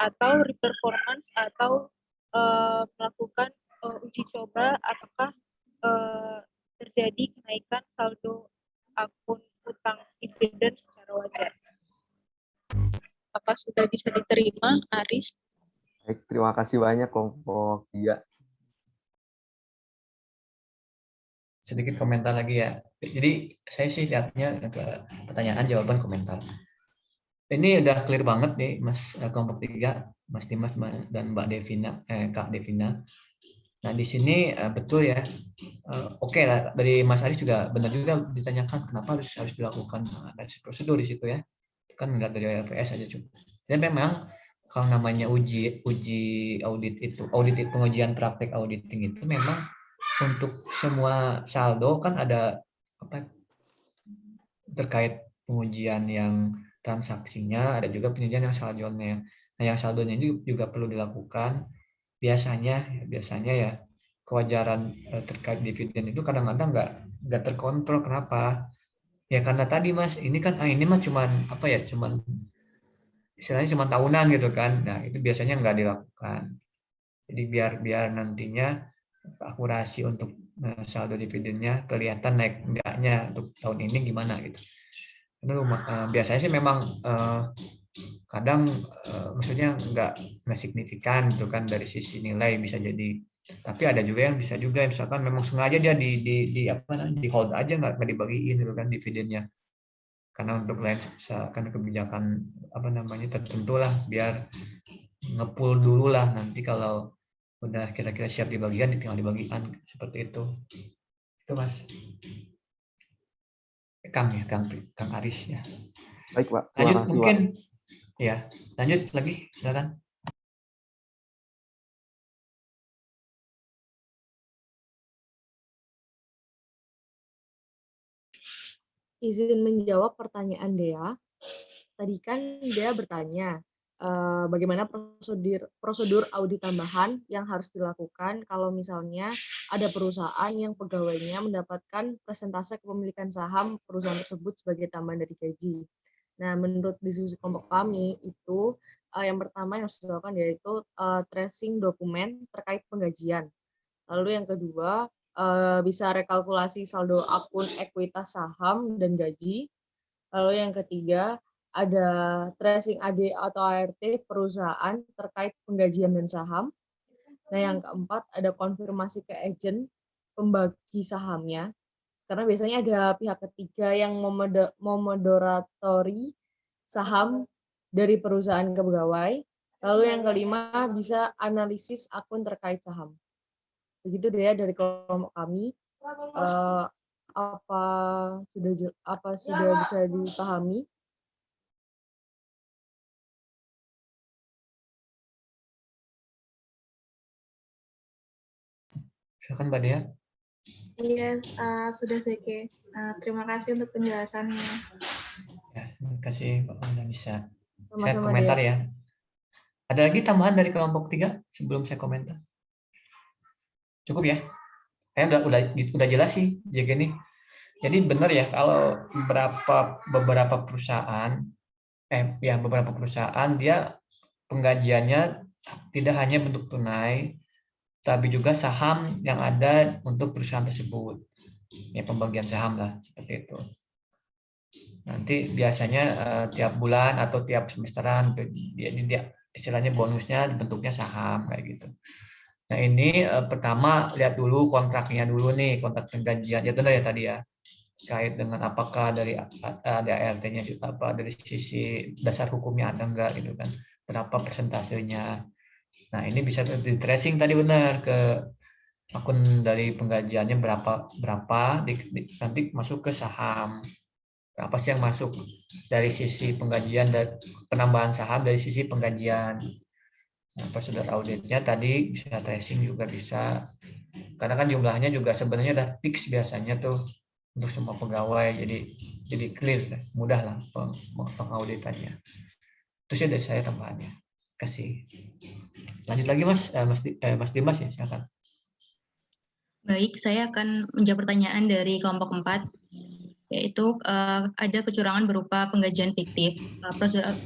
atau reperformance atau melakukan uji coba apakah terjadi kenaikan saldo akun utang dividen secara wajar. Apakah sudah bisa diterima, Aris? Baik, terima kasih banyak kelompok 3. Sedikit komentar lagi ya. Jadi saya sih lihatnya ke pertanyaan jawaban komentar. Ini udah clear banget nih Mas kelompok 3, Mas Dimas dan Mbak Devina, Kak Devina. Nah di sini betul ya. Oke lah, dari Mas Aris juga benar juga ditanyakan kenapa harus dilakukan prosedur di situ ya. Kan nggak dari LPS aja cukup. Dan memang kalau namanya uji audit itu pengujian praktek auditing itu memang untuk semua saldo kan ada apa terkait pengujian yang transaksinya, ada juga pengujian yang saldonya. Nah, yang saldonya juga perlu dilakukan. Biasanya ya kewajaran terkait dividen itu kadang-kadang nggak terkontrol. Kenapa? Ya karena tadi Mas, ini kan ini mah cuman istilahnya cuma tahunan gitu kan. Nah, itu biasanya nggak dilakukan. Jadi biar nantinya akurasi untuk saldo dividennya kelihatan naik enggaknya untuk tahun ini gimana gitu. Karena biasanya sih memang kadang maksudnya nggak signifikan gitu kan dari sisi nilai bisa jadi. Tapi ada juga yang bisa juga misalkan memang sengaja dia di hold aja nggak dibagiin gitu kan dividennya. Karena untuk lain karena kebijakan tertentu lah biar ngepool dulu lah nanti kalau udah kira-kira siap dibagian tinggal dibagikan seperti itu Mas. Kang Aris ya. Baik Pak, terima lanjut kasih mungkin Pak. Ya lanjut lagi silakan. Izin menjawab pertanyaan Dea. Tadi kan Dea bertanya bagaimana prosedur audit tambahan yang harus dilakukan kalau misalnya ada perusahaan yang pegawainya mendapatkan persentase kepemilikan saham perusahaan tersebut sebagai tambahan dari gaji. Nah, menurut diskusi kelompok kami itu yang pertama yang harus dilakukan yaitu tracing dokumen terkait penggajian. Lalu yang kedua bisa rekalkulasi saldo akun ekuitas saham dan gaji. Lalu yang ketiga ada tracing AD atau ART perusahaan terkait penggajian dan saham. Nah, yang keempat ada konfirmasi ke agen pembagi sahamnya. Karena biasanya ada pihak ketiga yang memoderatori saham dari perusahaan ke pegawai. Lalu yang kelima bisa analisis akun terkait saham. Begitu deh dari kelompok kami. Apa sudah bisa dipahami? Silakan Mbak Dea. Iya, sudah Zeke. Terima kasih untuk penjelasannya. Ya, terima kasih Pak bisa. Saya Sama-sama komentar Dea. ya. Ada lagi tambahan dari kelompok 3 sebelum saya komentar? Cukup ya? Udah jelas sih JG ini. Jadi benar ya kalau beberapa perusahaan dia penggajiannya tidak hanya bentuk tunai tapi juga saham yang ada untuk perusahaan tersebut. Ya pembagian saham lah seperti itu. Nanti biasanya tiap bulan atau tiap semesteran, dia istilahnya bonusnya bentuknya saham kayak gitu. Nah ini pertama lihat dulu kontraknya dulu nih, kontrak penggajian. Ya benar ya tadi ya, kait dengan apakah dari ada ART-nya apa, dari sisi dasar hukumnya ada enggak gitu kan, berapa persentasenya. Nah ini bisa di tracing tadi benar ke akun dari penggajiannya berapa nanti masuk ke saham. Apa sih yang masuk dari sisi penggajian dan penambahan saham dari sisi penggajian. Nah, prosedur auditnya tadi bisa tracing juga bisa. Karena kan jumlahnya juga sebenarnya udah fix biasanya tuh untuk semua pegawai. Jadi clear, mudah lah pengauditannya. Terus ya dari saya tambahannya. Kasih. Lanjut lagi Mas Dimas ya, silakan. Baik, saya akan menjawab pertanyaan dari kelompok 4. Yaitu ada kecurangan berupa penggajian fiktif.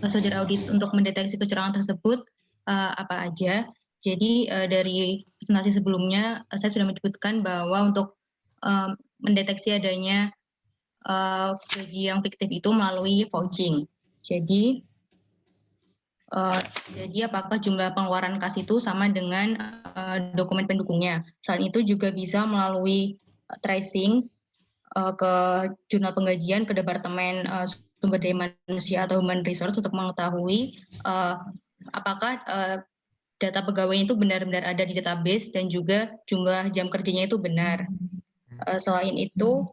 Prosedur audit untuk mendeteksi kecurangan tersebut apa aja? Jadi dari presentasi sebelumnya saya sudah menyebutkan bahwa untuk mendeteksi adanya gaji yang fiktif itu melalui vouching. Jadi apakah jumlah pengeluaran kas itu sama dengan dokumen pendukungnya. Selain itu juga bisa melalui tracing ke jurnal penggajian, ke Departemen Sumber Daya Manusia atau Human Resource untuk mengetahui apakah data pegawai itu benar-benar ada di database dan juga jumlah jam kerjanya itu benar. Selain itu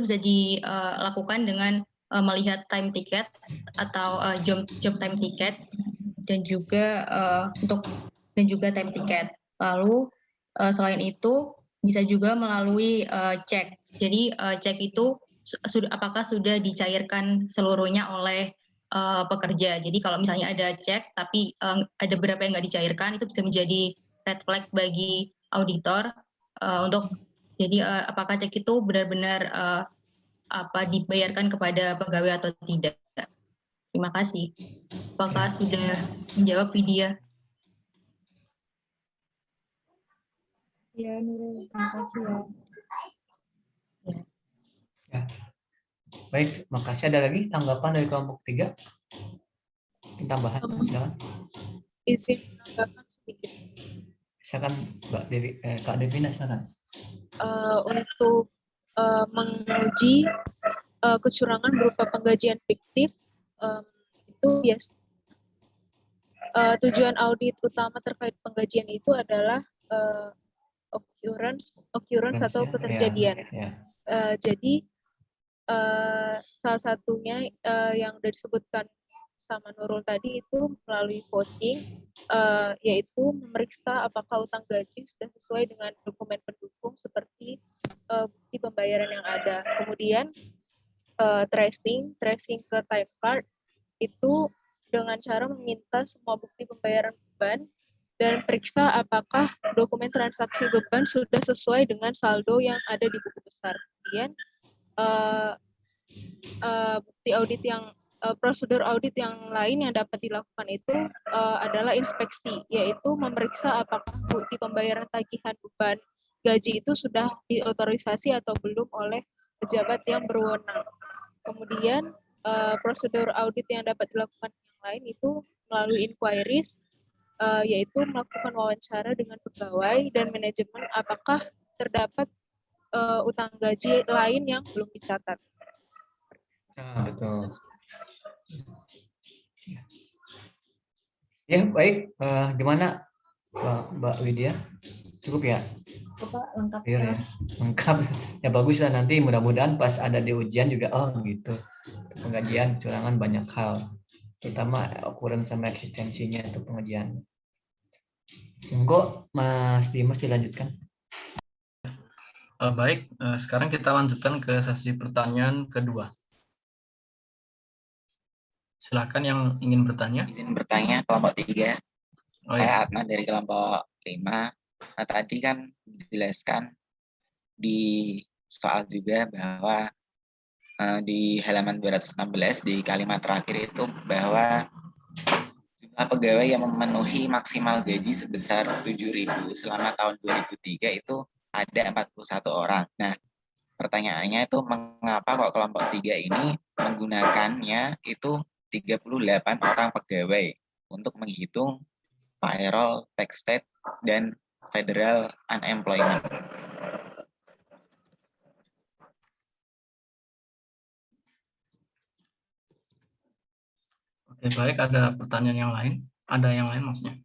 bisa dilakukan dengan melihat time ticket atau job time ticket dan juga time ticket. Lalu selain itu bisa juga melalui cek. Jadi cek itu apakah sudah dicairkan seluruhnya oleh pekerja. Jadi kalau misalnya ada cek tapi ada beberapa yang nggak dicairkan, itu bisa menjadi red flag bagi auditor untuk jadi apakah cek itu benar-benar dibayarkan kepada pegawai atau tidak. Terima kasih. Apakah sudah menjawab Widya? Ya, Nurul, terima kasih ya. Ya. Baik, makasih. Ada lagi tanggapan dari kelompok 3? Tambahan, silakan. Izin menambahkan sedikit. Silakan Mbak Devi, Kak Devina, silakan. Untuk menguji kecurangan berupa penggajian fiktif, itu biasa tujuan audit utama terkait penggajian itu adalah occurrence atau keterjadian. Jadi salah satunya yang sudah disebutkan sama Nurul tadi itu melalui vouching, yaitu memeriksa apakah utang gaji sudah sesuai dengan dokumen pendukung seperti bukti pembayaran yang ada. Kemudian tracing ke time card itu dengan cara meminta semua bukti pembayaran beban dan periksa apakah dokumen transaksi beban sudah sesuai dengan saldo yang ada di buku besar. Kemudian bukti audit prosedur audit yang lain yang dapat dilakukan itu adalah inspeksi, yaitu memeriksa apakah bukti pembayaran tagihan beban gaji itu sudah diotorisasi atau belum oleh pejabat yang berwenang. Kemudian prosedur audit yang dapat dilakukan yang lain itu melalui inquiries, yaitu melakukan wawancara dengan pegawai dan manajemen apakah terdapat utang gaji lain yang belum dicatat. Betul. Ya, baik. Gimana Mbak Widya? Cukup ya? Pak, lengkap ya. Lengkap. Ya bagus lah, nanti mudah-mudahan pas ada di ujian juga, oh gitu. Penggajian curangan banyak hal. Terutama ukuran sama eksistensinya itu pengajian. Monggo Mas Dimas dilanjutkan. Baik, sekarang kita lanjutkan ke sesi pertanyaan kedua. Silakan yang ingin bertanya. Izin bertanya kelompok 3. Saya Adnan dari kelompok 5. Nah, tadi kan dijelaskan di soal juga bahwa di halaman 216 di kalimat terakhir itu bahwa jumlah pegawai yang memenuhi maksimal gaji sebesar 7.000 selama tahun 2003 itu ada 41 orang. Nah, pertanyaannya itu mengapa kok kelompok 3 ini menggunakannya itu 38 orang pegawai untuk menghitung payroll, tax state, dan federal unemployment. Oke, baik. Ada pertanyaan yang lain? Ada yang lain maksudnya?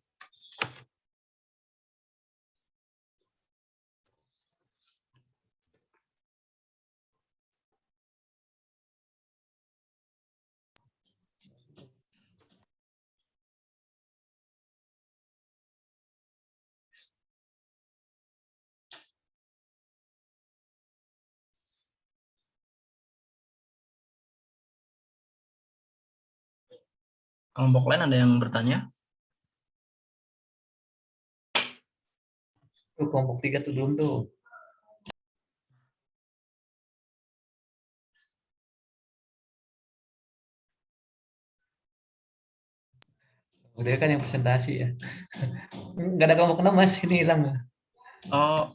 Kelompok lain ada yang bertanya? Tuh kelompok 3 tuh belum tuh. Udah kan yang presentasi ya. Nggak ada kelompok 6 Mas, ini hilang. Oh,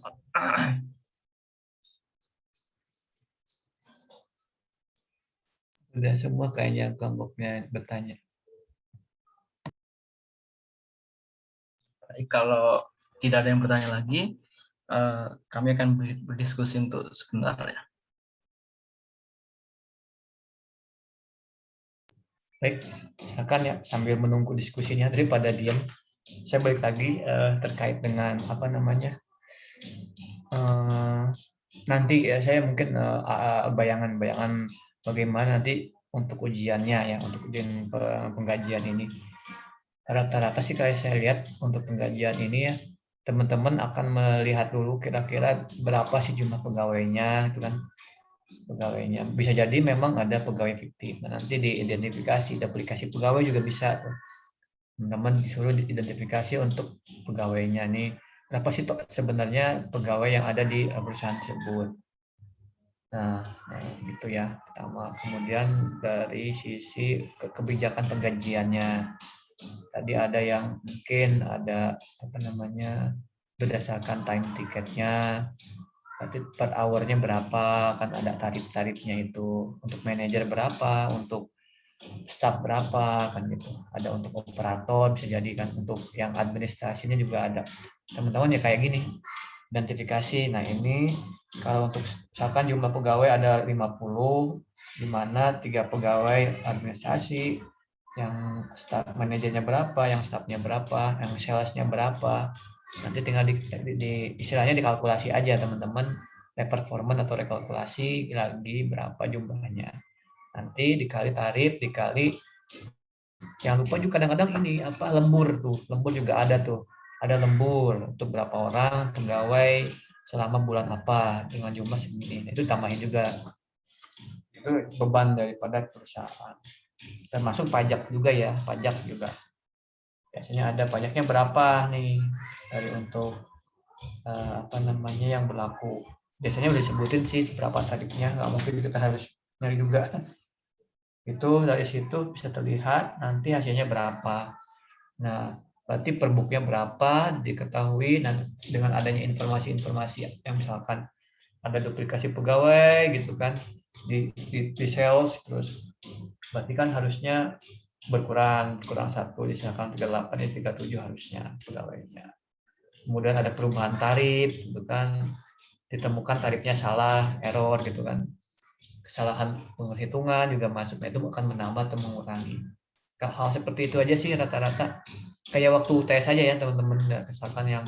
Udah semua kayaknya kelompoknya bertanya. baik, kalau tidak ada yang bertanya lagi, kami akan berdiskusi untuk sebentar ya. Baik, silakan ya sambil menunggu diskusinya daripada diam. Saya balik lagi terkait dengan apa namanya nanti ya saya mungkin bayangan-bayangan bagaimana nanti untuk ujiannya ya untuk ujian pengkajian ini. Rata-rata sih kayak saya lihat untuk pengkajian ini ya teman-teman akan melihat dulu kira-kira berapa sih jumlah pegawainya itu kan. Pegawainya bisa jadi memang ada pegawai fiktif. Nah, nanti diidentifikasi di aplikasi pegawai juga bisa teman-teman disuruh identifikasi untuk pegawainya nih berapa sih sebenarnya pegawai yang ada di perusahaan tersebut. Nah gitu ya pertama. Kemudian dari sisi kebijakan penggajiannya tadi ada yang mungkin ada apa namanya berdasarkan time tiketnya. Nanti per hour-nya berapa, kan ada tarif-tarifnya itu. Untuk manajer berapa, untuk staff berapa, kan gitu. Ada untuk operator, bisa jadi kan. Untuk yang administrasinya juga ada. Teman-teman ya kayak gini, identifikasi. Nah ini, kalau untuk misalkan jumlah pegawai ada 50, di mana 3 pegawai administrasi, yang staff manajernya berapa, yang staffnya berapa, yang salesnya berapa, nanti tinggal istilahnya dikalkulasi aja teman-teman performance atau rekalkulasi lagi berapa jumlahnya nanti dikali tarif dikali jangan lupa juga kadang-kadang ini apa lembur juga ada lembur untuk berapa orang pegawai selama bulan apa dengan jumlah segini itu tambahin juga itu beban daripada perusahaan termasuk pajak juga ya pajak juga biasanya ada pajaknya berapa nih dari untuk apa namanya yang berlaku biasanya udah disebutin sih berapa tarifnya nggak mungkin kita harus nyari juga itu dari situ bisa terlihat nanti hasilnya berapa nah berarti per booknya berapa diketahui dan dengan adanya informasi-informasi yang misalkan ada duplikasi pegawai gitu kan di sales terus berarti kan harusnya berkurang 1 misalkan 38 ya 37 harusnya pegawainya kemudian ada perubahan tarif gitu kan ditemukan tarifnya salah error gitu kan kesalahan penghitungan juga masuk nah itu akan menambah atau mengurangi hal seperti itu aja sih rata-rata kayak waktu UTS aja ya teman-teman misalkan yang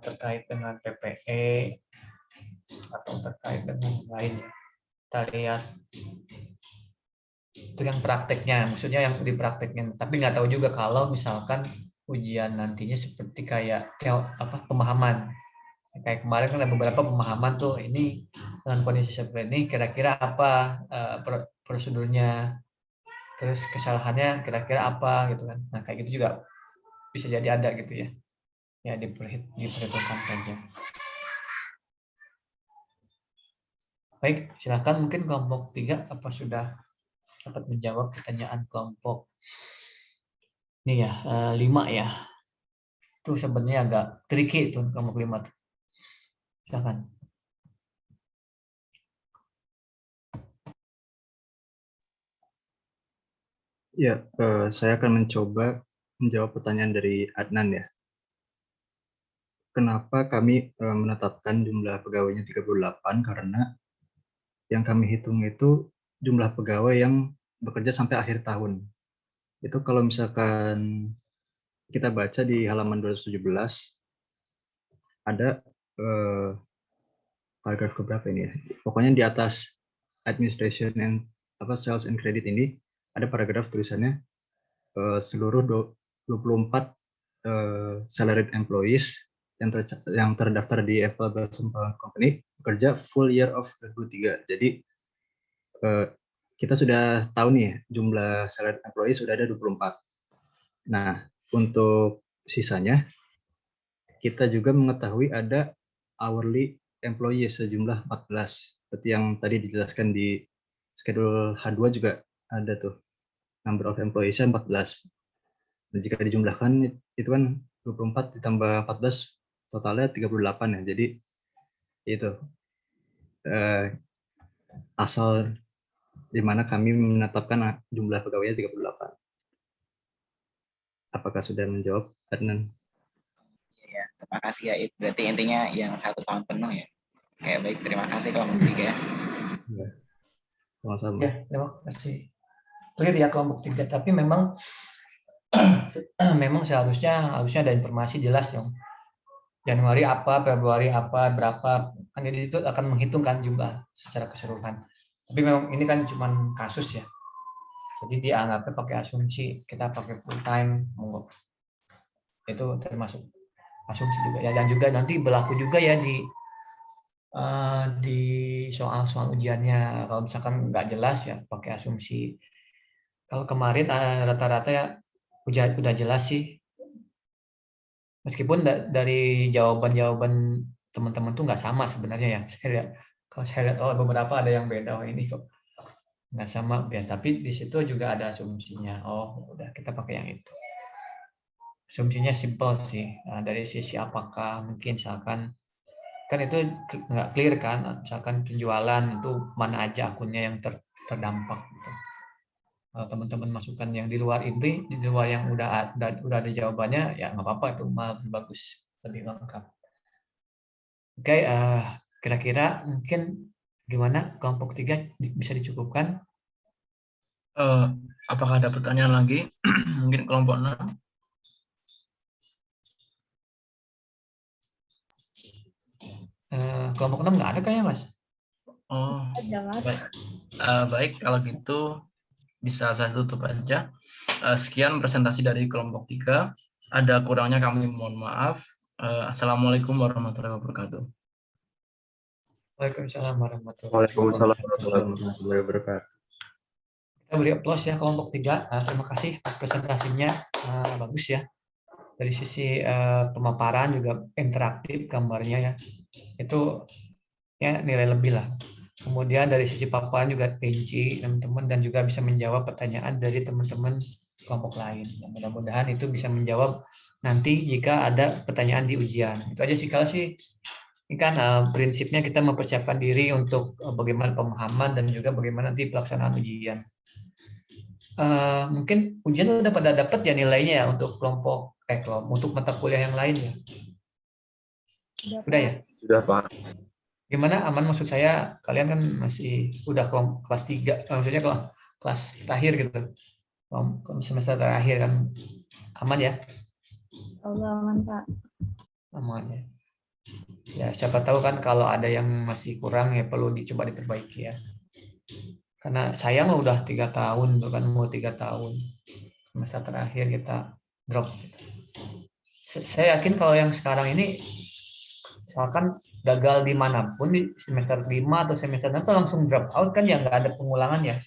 terkait dengan PPE atau terkait dengan lain ya kita lihat itu yang prakteknya maksudnya yang di prakteknya tapi nggak tahu juga kalau misalkan ujian nantinya seperti kayak pemahaman kayak kemarin kan ada beberapa pemahaman tuh ini dengan kondisi seperti ini kira-kira apa prosedurnya terus kesalahannya kira-kira apa gitu kan nah kayak gitu juga bisa jadi ada gitu ya diperhitungkan saja. Baik silakan mungkin kelompok 3 apa sudah dapat menjawab pertanyaan kelompok ini ya 5 ya itu sebenarnya agak tricky tuh kelompok 5 tuh. Silakan. Ya, saya akan mencoba menjawab pertanyaan dari Adnan ya. Kenapa kami menetapkan jumlah pegawainya 38? Karena yang kami hitung itu jumlah pegawai yang bekerja sampai akhir tahun. Itu kalau misalkan kita baca di halaman 217, ada paragraf keberapa ini ya? Pokoknya di atas administration and sales and credit ini ada paragraf tulisannya seluruh 24 salaried employees yang terdaftar di Apple Blossom Company bekerja full year of 2023. Jadi kita sudah tahu nih jumlah salaried employees sudah ada 24. Nah, untuk sisanya kita juga mengetahui ada hourly employees sejumlah 14. Seperti yang tadi dijelaskan di schedule H2 juga ada tuh. Number of employees 14. Dan jika dijumlahkan itu kan 24 ditambah 14 totalnya 38 ya. Jadi itu asal di mana kami menetapkan jumlah pegawainya 38. Apakah sudah menjawab, Adnan? Ya, terima kasih ya. Berarti intinya yang 1 tahun penuh ya. Oke, baik. Terima kasih kelompok 3. Ya, sama-sama. Ya, terima kasih. Clear ya kelompok 3. Tapi memang seharusnya ada informasi jelas dong. Januari apa, Februari apa, berapa. Kan jadi itu akan menghitungkan jumlah secara keseluruhan. Tapi memang ini kan cuma kasus ya. Jadi dianggapnya pakai asumsi, kita pakai full time, itu termasuk asumsi juga ya. Dan juga nanti berlaku juga ya di soal-soal ujiannya. Kalau misalkan nggak jelas ya pakai asumsi. Kalau kemarin rata-rata ya udah jelas sih. Meskipun dari jawaban-jawaban teman-teman tuh nggak sama sebenarnya ya. Kalau saya lihat beberapa ada yang beda. Ini kok nggak sama ya, tapi di situ juga ada asumsinya. Oh, udah kita pakai yang itu. Asumsinya simple sih. Nah, dari sisi apakah mungkin misalkan kan itu nggak clear kan, misalkan penjualan itu mana aja akunnya yang terdampak gitu. Kalau teman-teman masukkan yang di luar itu, di luar yang udah ada jawabannya, ya nggak apa-apa, itu malah lebih bagus, lebih lengkap. Oke, kira-kira mungkin gimana kelompok 3 bisa dicukupkan? Apakah ada pertanyaan lagi? Mungkin kelompok 6. Kelompok 6 nggak ada kayaknya, Mas. Oh, Jelas. baik. Kalau gitu bisa saya tutup aja. Sekian presentasi dari kelompok 3. Ada kurangnya kami mohon maaf. Assalamualaikum warahmatullahi wabarakatuh. Waalaikumsalam warahmatullahi wabarakatuh. Kita beri aplaus ya kelompok 3. Terima kasih presentasinya, bagus ya. Dari sisi pemaparan juga interaktif gambarnya ya. Itu ya nilai lebih lah. Kemudian dari sisi paparan juga rinci teman-teman dan juga bisa menjawab pertanyaan dari teman-teman kelompok lain. Mudah-mudahan itu bisa menjawab nanti jika ada pertanyaan di ujian. Itu aja sih. Kalau sih ini kan prinsipnya kita mempersiapkan diri untuk bagaimana pemahaman dan juga bagaimana nanti pelaksanaan ujian. Mungkin ujian udah pada dapat ya nilainya ya untuk kelompok untuk mata kuliah yang lain ya. Udah ya? Sudah, Pak. Gimana, aman? Maksud saya kalian kan masih udah kelas 3, maksudnya kelas terakhir gitu, semester terakhir kan, aman ya? Allah aman, Pak. Aman ya. Ya siapa tahu kan kalau ada yang masih kurang ya perlu dicoba diperbaiki ya. Karena saya mah udah 3 tahun tuh kan, mau 3 tahun semester terakhir kita drop. Saya yakin kalau yang sekarang ini misalkan gagal dimanapun di semester 5 atau semester 6 langsung drop out kan ya, nggak ada pengulangan ya.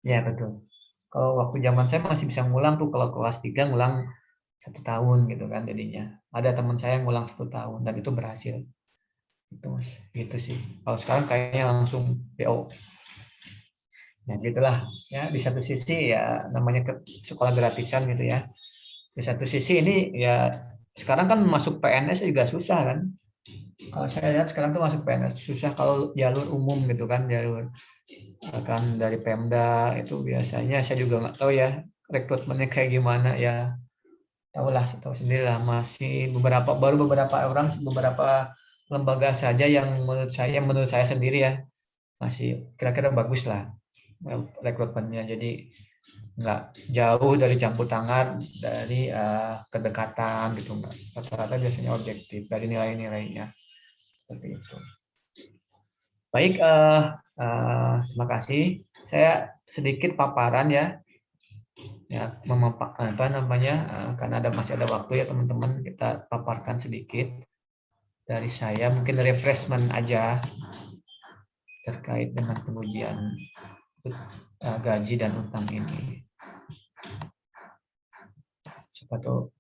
Ya betul. Kalau waktu zaman saya masih bisa ngulang tuh, kalau kelas 3 ngulang 1 tahun gitu kan jadinya. Ada teman saya ngulang 1 tahun dan itu berhasil. Itu Mas, gitu sih. Kalau sekarang kayaknya langsung PO. Ya gitulah ya, di satu sisi ya namanya sekolah gratisan gitu ya. Di satu sisi ini ya sekarang kan masuk PNS juga susah kan. Kalau saya lihat sekarang tuh masuk PNS susah kalau jalur umum gitu kan, jalur kan dari Pemda itu biasanya saya juga nggak tahu ya rekrutmennya kayak gimana ya. Tahu sendiri lah, masih baru beberapa orang, beberapa lembaga saja yang menurut saya sendiri ya masih kira-kira bagus lah rekrutmennya. Jadi nggak jauh dari campur tangan, dari kedekatan gitu, nggak, rata-rata biasanya objektif dari nilai-nilainya seperti itu. Baik, terima kasih. Saya sedikit paparan ya apa namanya, karena masih ada waktu ya teman-teman, kita paparkan sedikit dari saya, mungkin refreshment aja terkait dengan pengujian gaji dan utang ini. Suatu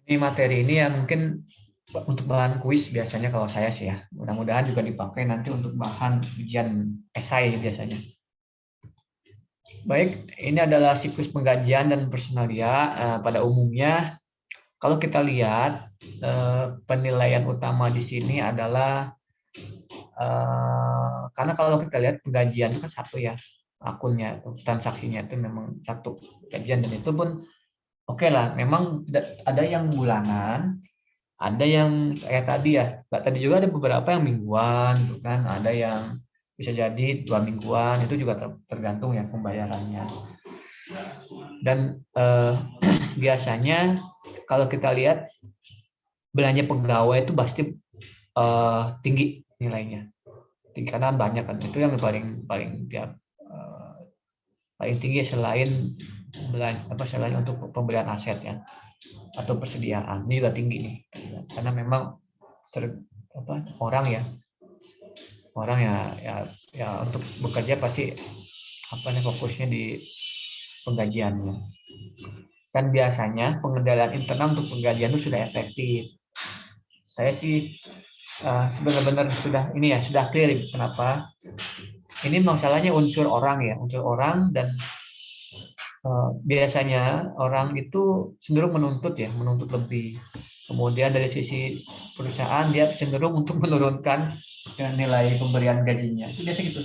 ini materi ini yang mungkin untuk bahan kuis biasanya kalau saya sih ya, mudah-mudahan juga dipakai nanti untuk bahan ujian esai biasanya. Baik, ini adalah siklus penggajian dan personalia. Pada umumnya, kalau kita lihat penilaian utama di sini adalah karena kalau kita lihat penggajian itu kan satu ya, akunnya, transaksinya itu memang satu penggajian, dan itu pun oke lah, memang ada yang bulanan, ada yang kayak tadi ya, tadi juga ada beberapa yang mingguan, gitu kan, ada yang bisa jadi 2 mingguan, itu juga tergantung ya pembayarannya. Dan biasanya kalau kita lihat belanja pegawai itu pasti tinggi nilainya, tinggi karena banyak kan, itu yang paling tinggi selain selain untuk pembelian aset ya atau persediaan, ini juga tinggi nih karena memang orang ya untuk bekerja pasti fokusnya di penggajiannya. Dan biasanya pengendalian internal untuk penggajian itu sudah efektif. Saya sih benar-benar sudah clear kenapa. Ini masalahnya unsur orang dan biasanya orang itu cenderung menuntut lebih. Kemudian dari sisi perusahaan dia cenderung untuk menurunkan nilai pemberian gajinya. Itu biasa gitu.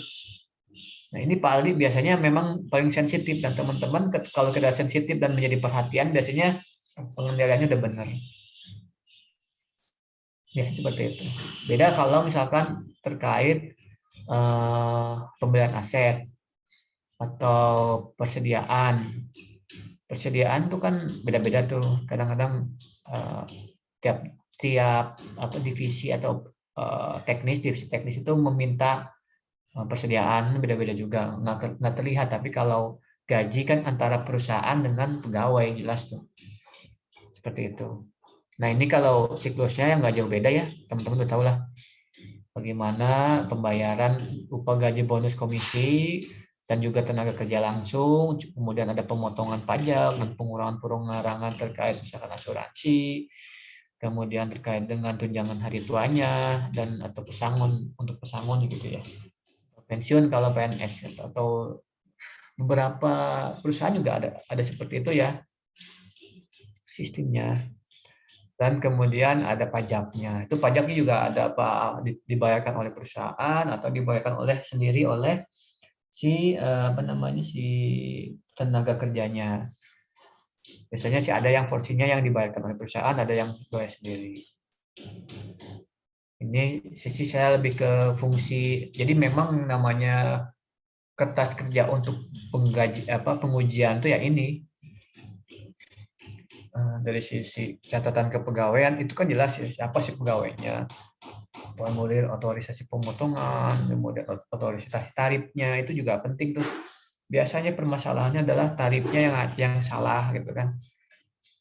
Nah, ini Pak Aldi biasanya memang paling sensitif, dan teman-teman kalau kita sensitif dan menjadi perhatian, biasanya pengendaliannya udah benar. Ya, seperti itu. Beda kalau misalkan terkait pembelian aset atau persediaan. Persediaan itu kan beda-beda tuh. Kadang-kadang tiap divisi atau divisi teknis itu meminta persediaan beda-beda juga, nggak terlihat, tapi kalau gaji kan antara perusahaan dengan pegawai jelas tuh seperti itu. Nah, ini kalau siklusnya yang nggak jauh beda ya, teman-teman udah tahu lah bagaimana pembayaran upah gaji bonus komisi dan juga tenaga kerja langsung, kemudian ada pemotongan pajak dan pengurangan terkait misalkan asuransi, kemudian terkait dengan tunjangan hari tuanya dan atau pesangon untuk pesangon gitu ya. Pensiun kalau PNS atau beberapa perusahaan juga ada seperti itu ya sistemnya. Dan kemudian ada pajaknya. Itu pajaknya juga ada dibayarkan oleh perusahaan atau dibayarkan oleh si si tenaga kerjanya. Biasanya sih ada yang porsinya yang dibayarkan oleh perusahaan, ada yang bayar sendiri. Ini sisi saya lebih ke fungsi. Jadi memang namanya kertas kerja untuk pengujian itu ya ini. Dari sisi catatan kepegawaian itu kan jelas ya siapa sih pegawainya. Formulir otorisasi pemotongan, kemudian otorisasi tarifnya itu juga penting tuh. Biasanya permasalahannya adalah tarifnya yang salah gitu kan.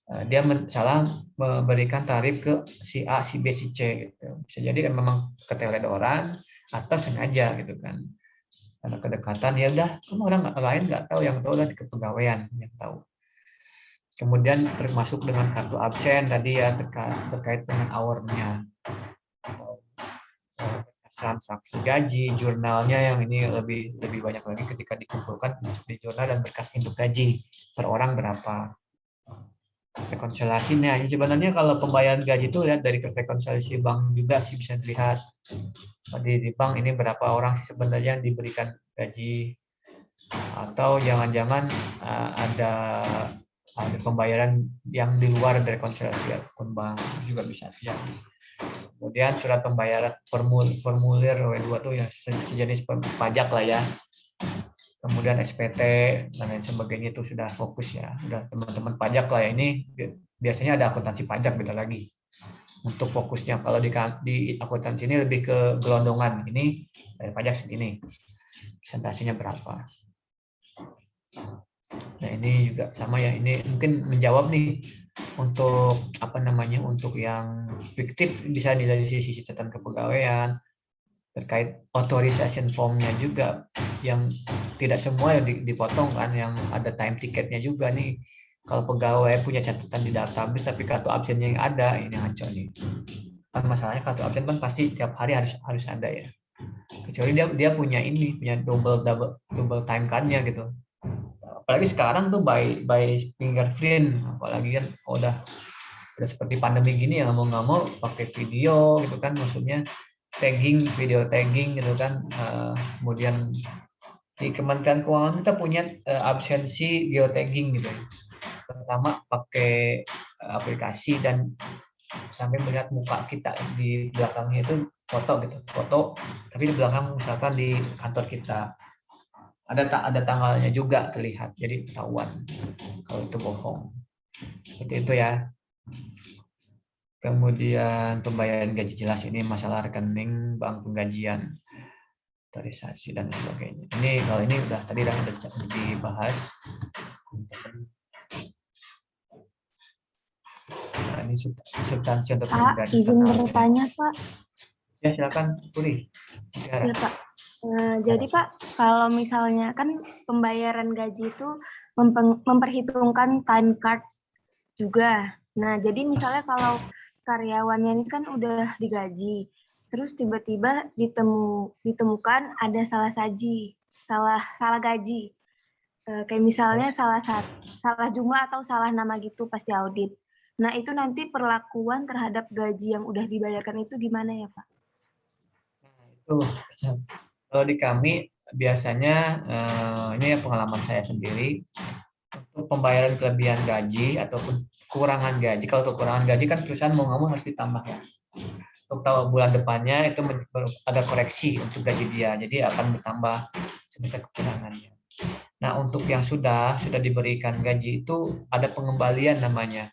Dia salah memberikan tarif ke si A, si B, si C gitu. Bisa jadi kan memang keteledoran atau sengaja gitu kan. Karena kedekatan ya udah, orang lain nggak tahu, yang tahu lah kepegawaian yang tahu. Kemudian termasuk dengan kartu absen tadi ya terkait dengan hour-nya. Transaksi gaji, jurnalnya yang ini lebih banyak lagi ketika dikumpulkan di jurnal dan berkas induk gaji per orang berapa. rekonsiliasi. Nah, sebenarnya kalau pembayaran gaji itu lihat dari rekonsiliasi bank juga sih, bisa dilihat di bank ini berapa orang sih sebenarnya yang diberikan gaji, atau jangan-jangan ada pembayaran yang di luar dari rekonsiliasi akun bank juga bisa terjadi. Kemudian surat pembayaran formulir W2 tuh yang sejenis pajak lah ya. Kemudian SPT dan lain sebagainya itu sudah fokus ya, udah teman-teman pajak lah ya. Ini biasanya ada akuntansi pajak beda lagi untuk fokusnya. Kalau di akuntansi ini lebih ke gelondongan, ini dari pajak segini, presentasinya berapa. Nah ini juga sama ya, ini mungkin menjawab nih untuk apa namanya, untuk yang fiktif bisa dari sisi catatan kepegawaian, terkait authorization form-nya juga yang tidak semua yang dipotong kan, yang ada time ticketnya juga nih. Kalau pegawai punya catatan di database tapi kartu absennya yang ada, ini ngaco nih. Kan masalahnya kartu absen kan pasti tiap hari harus ada ya. Kecuali dia punya double time card-nya gitu. Apalagi sekarang tuh by fingerprint, apalagi kan udah seperti pandemi gini ya, nggak mau pakai video gitu kan, maksudnya video tagging gitu kan. Kemudian di Kementerian Keuangan kita punya absensi geotagging gitu. Pertama pakai aplikasi dan sampai melihat muka kita di belakangnya itu foto gitu, tapi di belakang misalkan di kantor kita ada tanggalnya juga terlihat, jadi ketahuan kalau itu bohong. Seperti itu ya. Kemudian pembayaran gaji jelas, ini masalah rekening, bank penggajian, otorisasi dan sebagainya. Ini kalau ini udah tadi udah dibahas. Nah, ini substansi untuk Pak, izin bertanya Pak. Ya silakan, Puri. Ya Pak. Jadi Pak, kalau misalnya kan pembayaran gaji itu memperhitungkan time card juga. Nah, jadi misalnya kalau karyawannya ini kan udah digaji, terus tiba-tiba ditemukan ada salah gaji. Kayak misalnya salah jumlah atau salah nama gitu pas diaudit. Nah, itu nanti perlakuan terhadap gaji yang udah dibayarkan itu gimana ya, Pak? Itu kalau di kami biasanya ini pengalaman saya sendiri, untuk pembayaran kelebihan gaji ataupun kekurangan gaji. Kalau kekurangan gaji kan perusahaan mau nggak mau harus ditambah ya. Untuk tahu bulan depannya itu ada koreksi untuk gaji dia, jadi akan bertambah sebesar kekurangannya. Nah, untuk yang sudah diberikan gaji itu ada pengembalian namanya.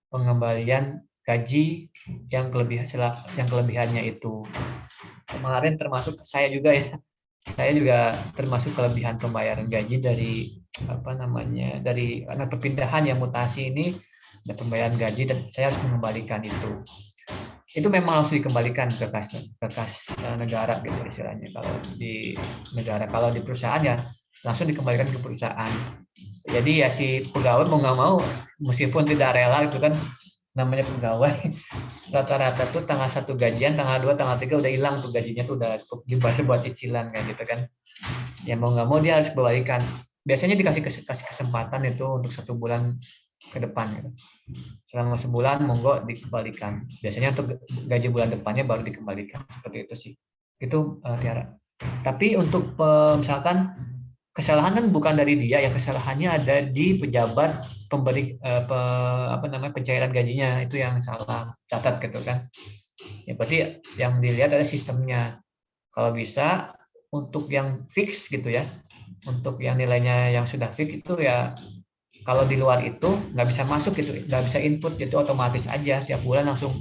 Pengembalian gaji yang kelebihannya itu. Kemarin termasuk saya juga ya. Saya juga termasuk kelebihan pembayaran gaji dari karena perpindahan yang mutasi ini, ada pembayaran gaji dan saya harus mengembalikan itu. Itu memang harus dikembalikan ke kas negara gitu istilahnya. Kalau di negara, kalau di perusahaan ya langsung dikembalikan ke perusahaan. Jadi ya si pegawai mau nggak mau, meskipun tidak rela itu kan, namanya pegawai rata-rata tuh tanggal 1 gajian, tanggal 2, tanggal 3 udah hilang tuh gajinya, tuh udah dibayar buat cicilan kayak gitu kan. Ya mau nggak mau dia harus kembalikan. Biasanya dikasih kesempatan itu untuk 1 bulan ke depan gitu. Selama sebulan monggo dikembalikan. Biasanya untuk gaji bulan depannya baru dikembalikan. Seperti itu sih. Itu Tiara. Tapi untuk misalkan kesalahan kan bukan dari dia ya, kesalahannya ada di pejabat pemberi pencairan gajinya, itu yang salah catat gitu kan. Ya berarti yang dilihat adalah sistemnya. Kalau bisa untuk yang fix gitu ya, untuk yang nilainya yang sudah fix itu ya, kalau di luar itu nggak bisa masuk gitu, nggak bisa input, itu otomatis aja tiap bulan langsung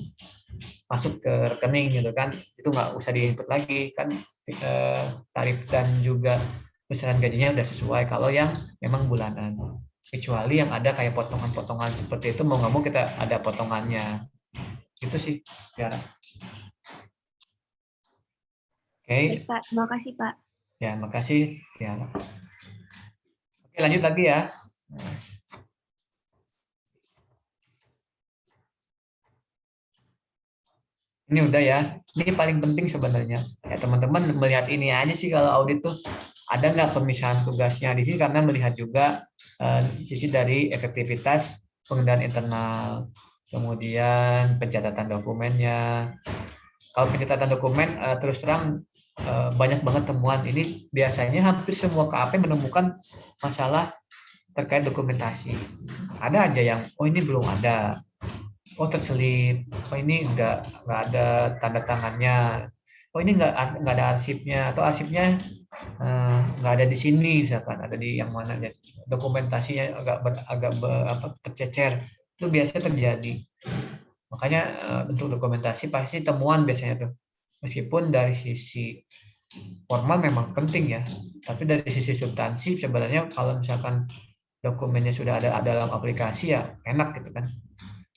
masuk ke rekening gitu kan. Itu nggak usah diinput lagi kan, tarif dan juga besaran gajinya udah sesuai kalau yang memang bulanan. Kecuali yang ada kayak potongan-potongan seperti itu, mau nggak mau kita ada potongannya. Itu sih, Tiara. Oke. Pak, terima kasih Pak. Ya, makasih Tiara. Oke, lanjut lagi ya. Ini udah ya. Ini paling penting sebenarnya. Ya teman-teman melihat ini aja sih kalau audit tuh, ada nggak pemisahan tugasnya di sini, karena melihat juga sisi dari efektivitas pengendalian internal, kemudian pencatatan dokumennya. Kalau pencatatan dokumen terus terang banyak banget temuan ini, biasanya hampir semua KAP menemukan masalah terkait dokumentasi. Ada aja yang ini belum ada, terselip, ini nggak ada tanda tangannya, ini nggak ada arsipnya, atau arsipnya nggak ada di sini, misalkan ada di yang mana, dokumentasinya agak tercecer, itu biasanya terjadi. Makanya untuk dokumentasi pasti temuan biasanya tuh, meskipun dari sisi formal memang penting ya, tapi dari sisi substansi sebenarnya kalau misalkan dokumennya sudah ada dalam aplikasi ya enak gitu kan,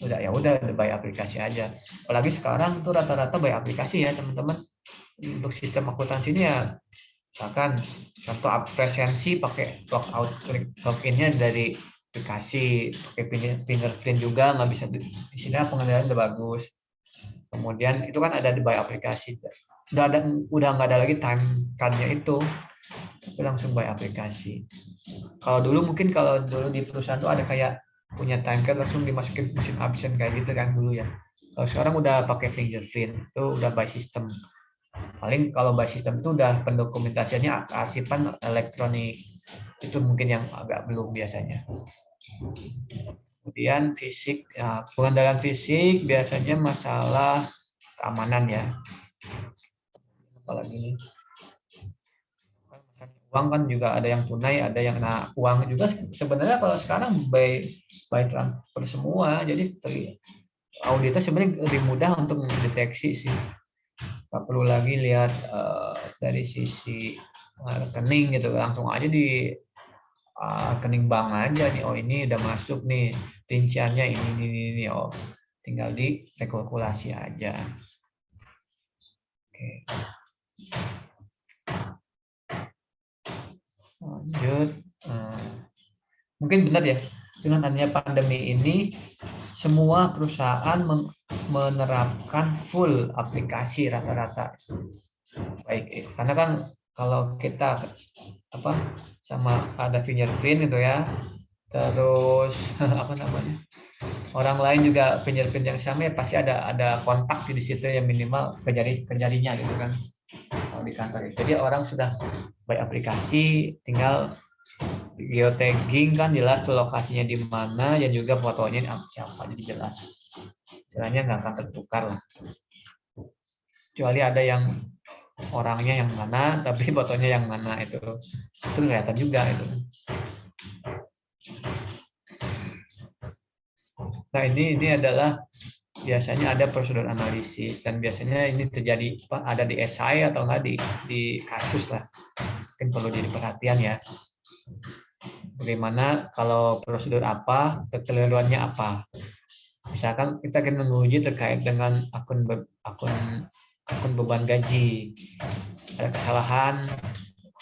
udah by aplikasi aja. Apalagi sekarang tuh rata-rata by aplikasi ya teman-teman. Untuk sistem akuntansi ini ya, misalkan contoh presensi pakai loginnya dari aplikasi, pakai fingerprint juga nggak bisa, di sini pengendalian udah bagus. Kemudian itu kan ada di by aplikasi, udah nggak ada lagi time card-nya itu langsung by aplikasi. Kalau dulu mungkin di perusahaan tuh ada kayak punya time card langsung dimasukin mesin absen kayak gitu kan dulu ya. Kalau sekarang udah pakai fingerprint, itu udah by system. Paling kalau by system itu udah pendokumentasiannya arsipan elektronik, itu mungkin yang agak belum biasanya. Kemudian fisik, pengendalian fisik biasanya masalah keamanan ya. Apalagi ini uang kan juga ada yang tunai, ada yang uang juga sebenarnya kalau sekarang by transfer semua, jadi auditor sebenarnya lebih mudah untuk mendeteksi sih. Nggak perlu lagi lihat dari sisi rekening gitu, langsung aja di rekening bank aja nih, ini udah masuk nih, rinciannya ini, tinggal di rekalkulasi aja. Oke. Lanjut, mungkin benar ya, dengan adanya pandemi ini semua perusahaan menerapkan full aplikasi rata-rata. Baik, karena kan kalau kita sama ada fingerprint gitu ya, terus orang lain juga fingerprint yang sama ya, pasti ada kontak di situ yang minimal ke jarinya gitu kan kalau di kantor. Jadi orang sudah by aplikasi, tinggal geotagging kan jelas tuh lokasinya di mana, dan juga fotonya siapa, jadi jelas. Istilahnya nggak akan tertukar lah. Kecuali ada yang orangnya yang mana, tapi fotonya yang mana, itu kelihatan juga itu. Nah ini adalah biasanya ada prosedur analisis, dan biasanya ini terjadi ada di esai atau enggak di kasus lah. Mungkin perlu jadi perhatian ya. Bagaimana kalau prosedur apa, kekeliruannya apa. Misalkan kita akan menguji terkait dengan akun beban gaji. Ada kesalahan,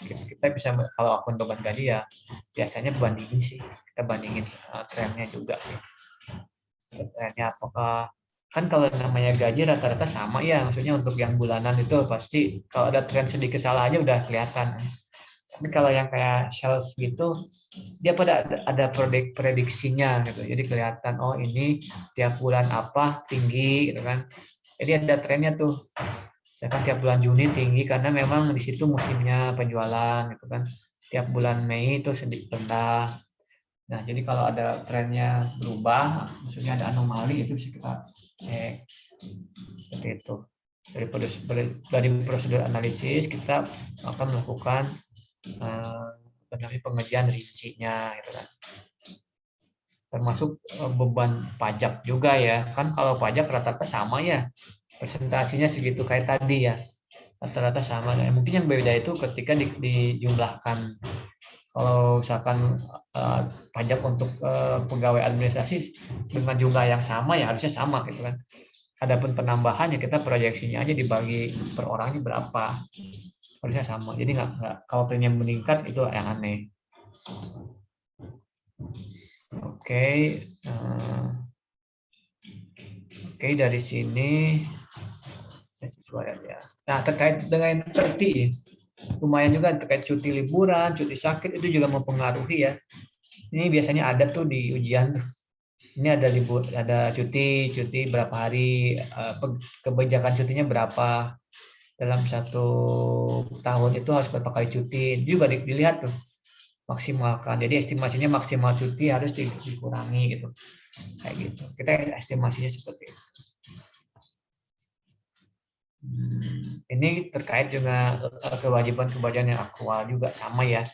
kita bisa, kalau akun beban gaji ya biasanya bandingin sih. Kita bandingin trennya juga sih. Trennya apakah, kan kalau namanya gaji rata-rata sama ya, maksudnya untuk yang bulanan itu pasti kalau ada tren sedikit salah aja udah kelihatan. Tapi kalau yang kayak sales gitu, dia pada ada prediksinya gitu, jadi kelihatan ini tiap bulan apa tinggi gitu kan. Jadi ada trennya tuh, misalkan tiap bulan Juni tinggi karena memang di situ musimnya penjualan gitu kan. Tiap bulan Mei itu sedikit rendah. Nah, jadi kalau ada trennya berubah, maksudnya ada anomali, itu bisa kita cek. Seperti itu. Dari prosedur analisis, kita akan melakukan pengerjaan rincinya, gitu kan. Termasuk beban pajak juga ya. Kan kalau pajak rata-rata sama ya, presentasinya segitu kayak tadi ya. Rata-rata sama. Nah, mungkin yang berbeda itu ketika dijumlahkan. Kalau misalkan pajak untuk pegawai administrasi dengan jumlah yang sama ya harusnya sama gitu kan. Adapun penambahan ya kita proyeksinya aja dibagi per orangnya berapa, harusnya sama. Jadi nggak kalau trennya meningkat itu yang aneh. Oke, dari sini sesuai aja. Nah, terkait dengan cuti, lumayan juga terkait cuti liburan, cuti sakit, itu juga mempengaruhi ya. Ini biasanya ada tuh di ujian tuh. ini ada libur, ada cuti berapa hari, kebijakan cutinya berapa dalam 1 tahun itu harus berapa kali cuti, itu juga dilihat tuh, maksimalkan. Jadi estimasinya maksimal cuti harus dikurangi gitu, kayak gitu. Kita estimasinya seperti itu. Ini terkait dengan kewajiban-kewajiban yang aktual juga sama ya.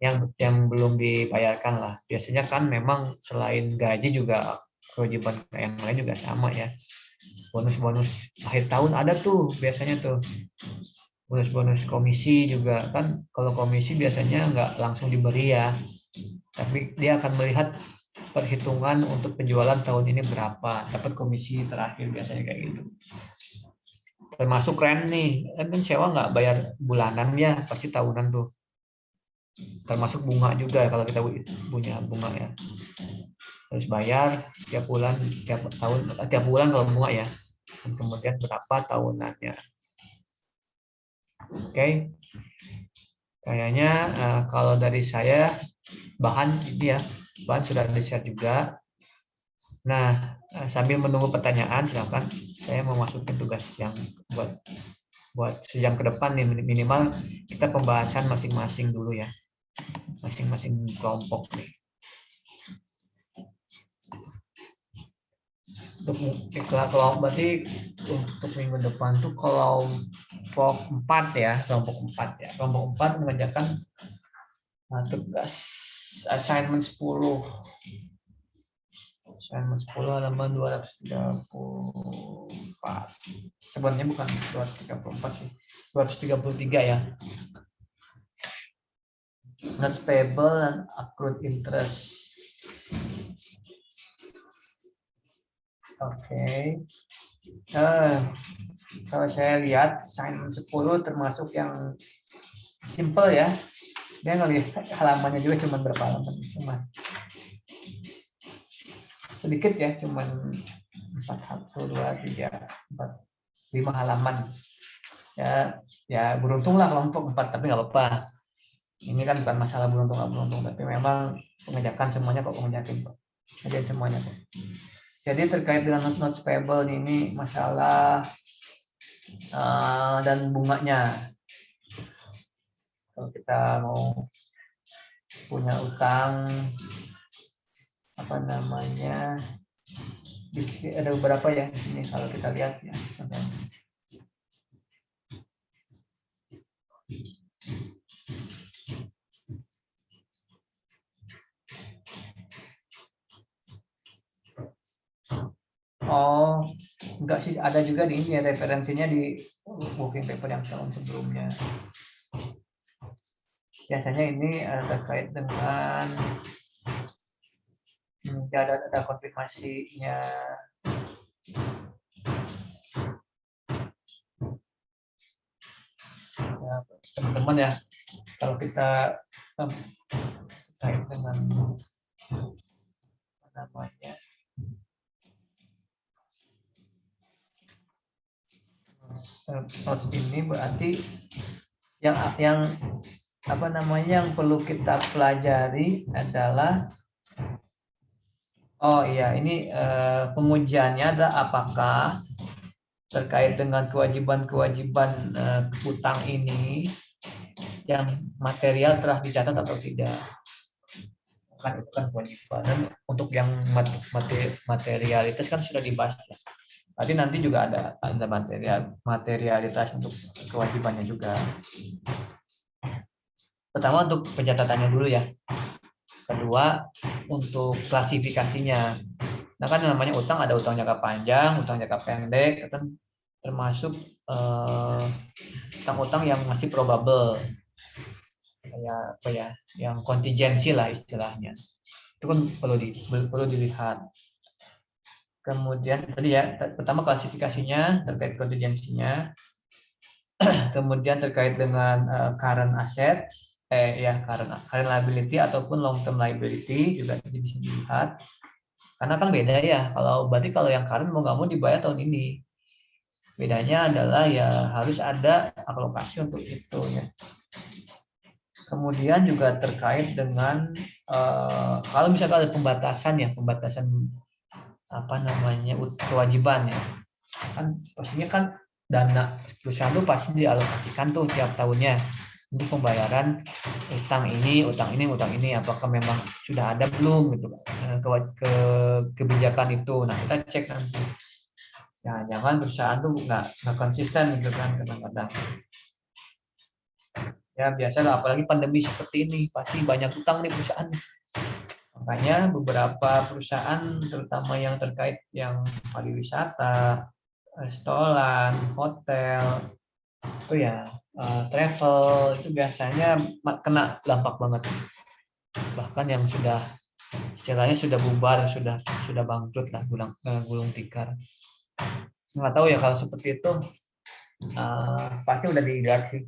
Yang belum dibayarkan lah. Biasanya kan memang selain gaji juga kewajiban yang lain juga sama ya. Bonus-bonus akhir tahun ada tuh biasanya tuh. Bonus-bonus komisi juga kan, kalau komisi biasanya nggak langsung diberi ya. Tapi dia akan melihat perhitungan untuk penjualan tahun ini berapa, dapat komisi terakhir biasanya kayak gitu. Termasuk rent nih, kan sewa nggak bayar bulanan ya, pasti tahunan tuh. Termasuk bunga juga kalau kita punya bunga ya, harus bayar tiap bulan, tiap bulan kalau bunga ya, dan kemudian berapa tahunannya. Oke. Kayaknya kalau dari saya bahan ini ya, bahan sudah di-share juga. Nah, sambil menunggu pertanyaan, silakan saya mau masukin tugas yang buat sejam ke depan nih, minimal kita pembahasan masing-masing dulu ya. Masing-masing kelompok nih. Untuk kelompok berarti untuk minggu depan tuh kelompok 4 ya, kelompok 4 ya. Kelompok 4 mengerjakan tugas assignment 10. Assignment 10 halaman 234. Sebenarnya bukan 234 sih, 233 ya. Notes payable dan accrued interest. Oke. Kalau saya lihat assignment 10 termasuk yang simple ya. Dia ngelihat halamannya juga cuma berapa halaman, cuma sedikit ya, cuma 5 halaman. Ya beruntung lah kelompok 4, tapi nggak apa-apa. Ini kan bukan masalah beruntung nggak beruntung, tapi memang pengerjakan semuanya kok, ngerjain semuanya kok. Jadi terkait dengan notes payable ini masalah dan bunganya. Kalau kita mau punya utang, apa namanya, ada beberapa ya di sini kalau kita lihat ya. Oh, enggak sih, ada juga di ini ya, referensinya di working paper yang tahun sebelumnya. Biasanya ini terkait dengan ada konfirmasinya. Ya, teman-teman ya, kalau kita terkait dengan apa namanya, notes ini berarti yang apa namanya yang perlu kita pelajari adalah, oh iya, ini pengujiannya adalah apakah terkait dengan kewajiban-kewajiban utang ini yang material telah dicatat atau tidak. Kan itu kan kewajiban. Dan untuk yang materialitas kan sudah dibahas ya. Tadi nanti juga ada materialitas untuk kewajibannya juga. Pertama untuk pencatatannya dulu ya. Kedua untuk klasifikasinya. Nah kan namanya utang, ada utang jangka panjang, utang jangka pendek, kan termasuk utang-utang yang masih probable, kayak apa ya, yang kontingensi lah istilahnya. Itu kan perlu dilihat. Kemudian tadi ya, pertama klasifikasinya terkait kontingensinya, kemudian terkait dengan current asset, current liability ataupun long term liability juga bisa dilihat. Karena kan beda ya, berarti kalau yang current mau nggak mau dibayar tahun ini. Bedanya adalah ya harus ada alokasi untuk itu ya. Kemudian juga terkait dengan kalau misalkan ada pembatasan apa namanya kewajiban ya, kan pastinya kan dana perusahaan tuh pasti dialokasikan tuh tiap tahunnya untuk pembayaran utang ini, apakah memang sudah ada belum gitu kebijakan itu. Nah, kita cek nanti. Jangan perusahaan tuh nggak konsisten gitu kan kadang-kadang. Ya biasa apalagi pandemi seperti ini pasti banyak utang nih perusahaan. Makanya beberapa perusahaan terutama yang terkait yang pariwisata, restoran, hotel, itu ya travel itu biasanya kena dampak banget. Bahkan yang sudah istilahnya sudah bubar, sudah bangkrut lah, gulung tikar. Nggak tahu ya kalau seperti itu pasti udah dilihat sih.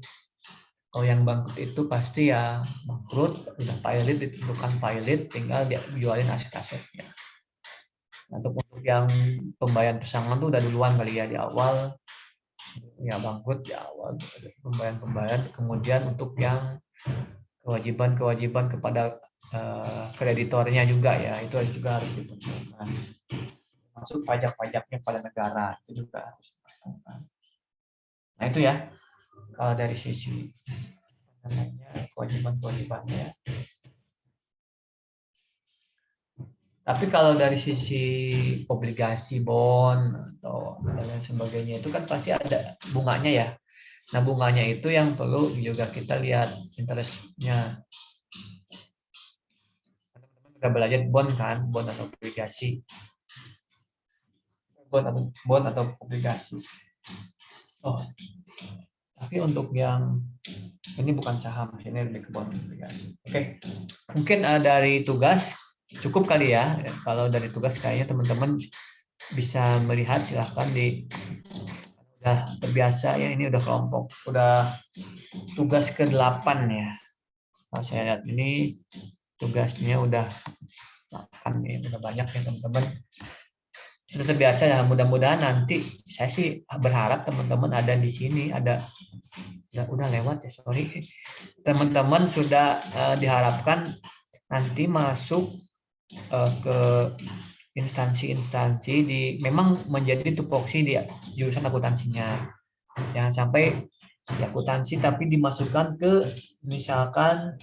Kalau yang bangkrut itu pasti ya bangkrut, udah pilot, ditentukan pilot, tinggal dia jualin aset-asetnya. Untuk yang pembayaran pesangon tuh udah duluan kali ya di awal, ya bangkrut di awal, pembayaran, kemudian untuk yang kewajiban kepada kreditornya juga ya, itu juga harus diperhitungkan. Masuk pajak-pajaknya pada negara itu juga harus diperhitungkan. Nah itu ya. Kalau dari sisi kewajiban-kewajibannya. Tapi kalau dari sisi obligasi, bond atau lain sebagainya itu kan pasti ada bunganya ya. Nah bunganya itu yang perlu juga kita lihat interestnya. Teman-teman udah belajar bond kan, bond atau obligasi, bond atau obligasi. Oh. Tapi untuk yang ini bukan saham, ini lebih ke bond obligasi. Oke, mungkin dari tugas cukup kali ya. Kalau dari tugas kayaknya teman-teman bisa melihat, silahkan udah terbiasa ya, ini udah kelompok, udah tugas ke-8 ya. Kalau saya lihat ini tugasnya udah 8 ya, udah banyak ya teman-teman. Sudah terbiasa ya, mudah-mudahan nanti saya sih berharap teman-teman ada di sini, udah lewat ya, sorry. Teman-teman sudah diharapkan nanti masuk ke instansi-instansi memang menjadi tupoksi di jurusan akuntansinya. Jangan sampai di akuntansi tapi dimasukkan ke misalkan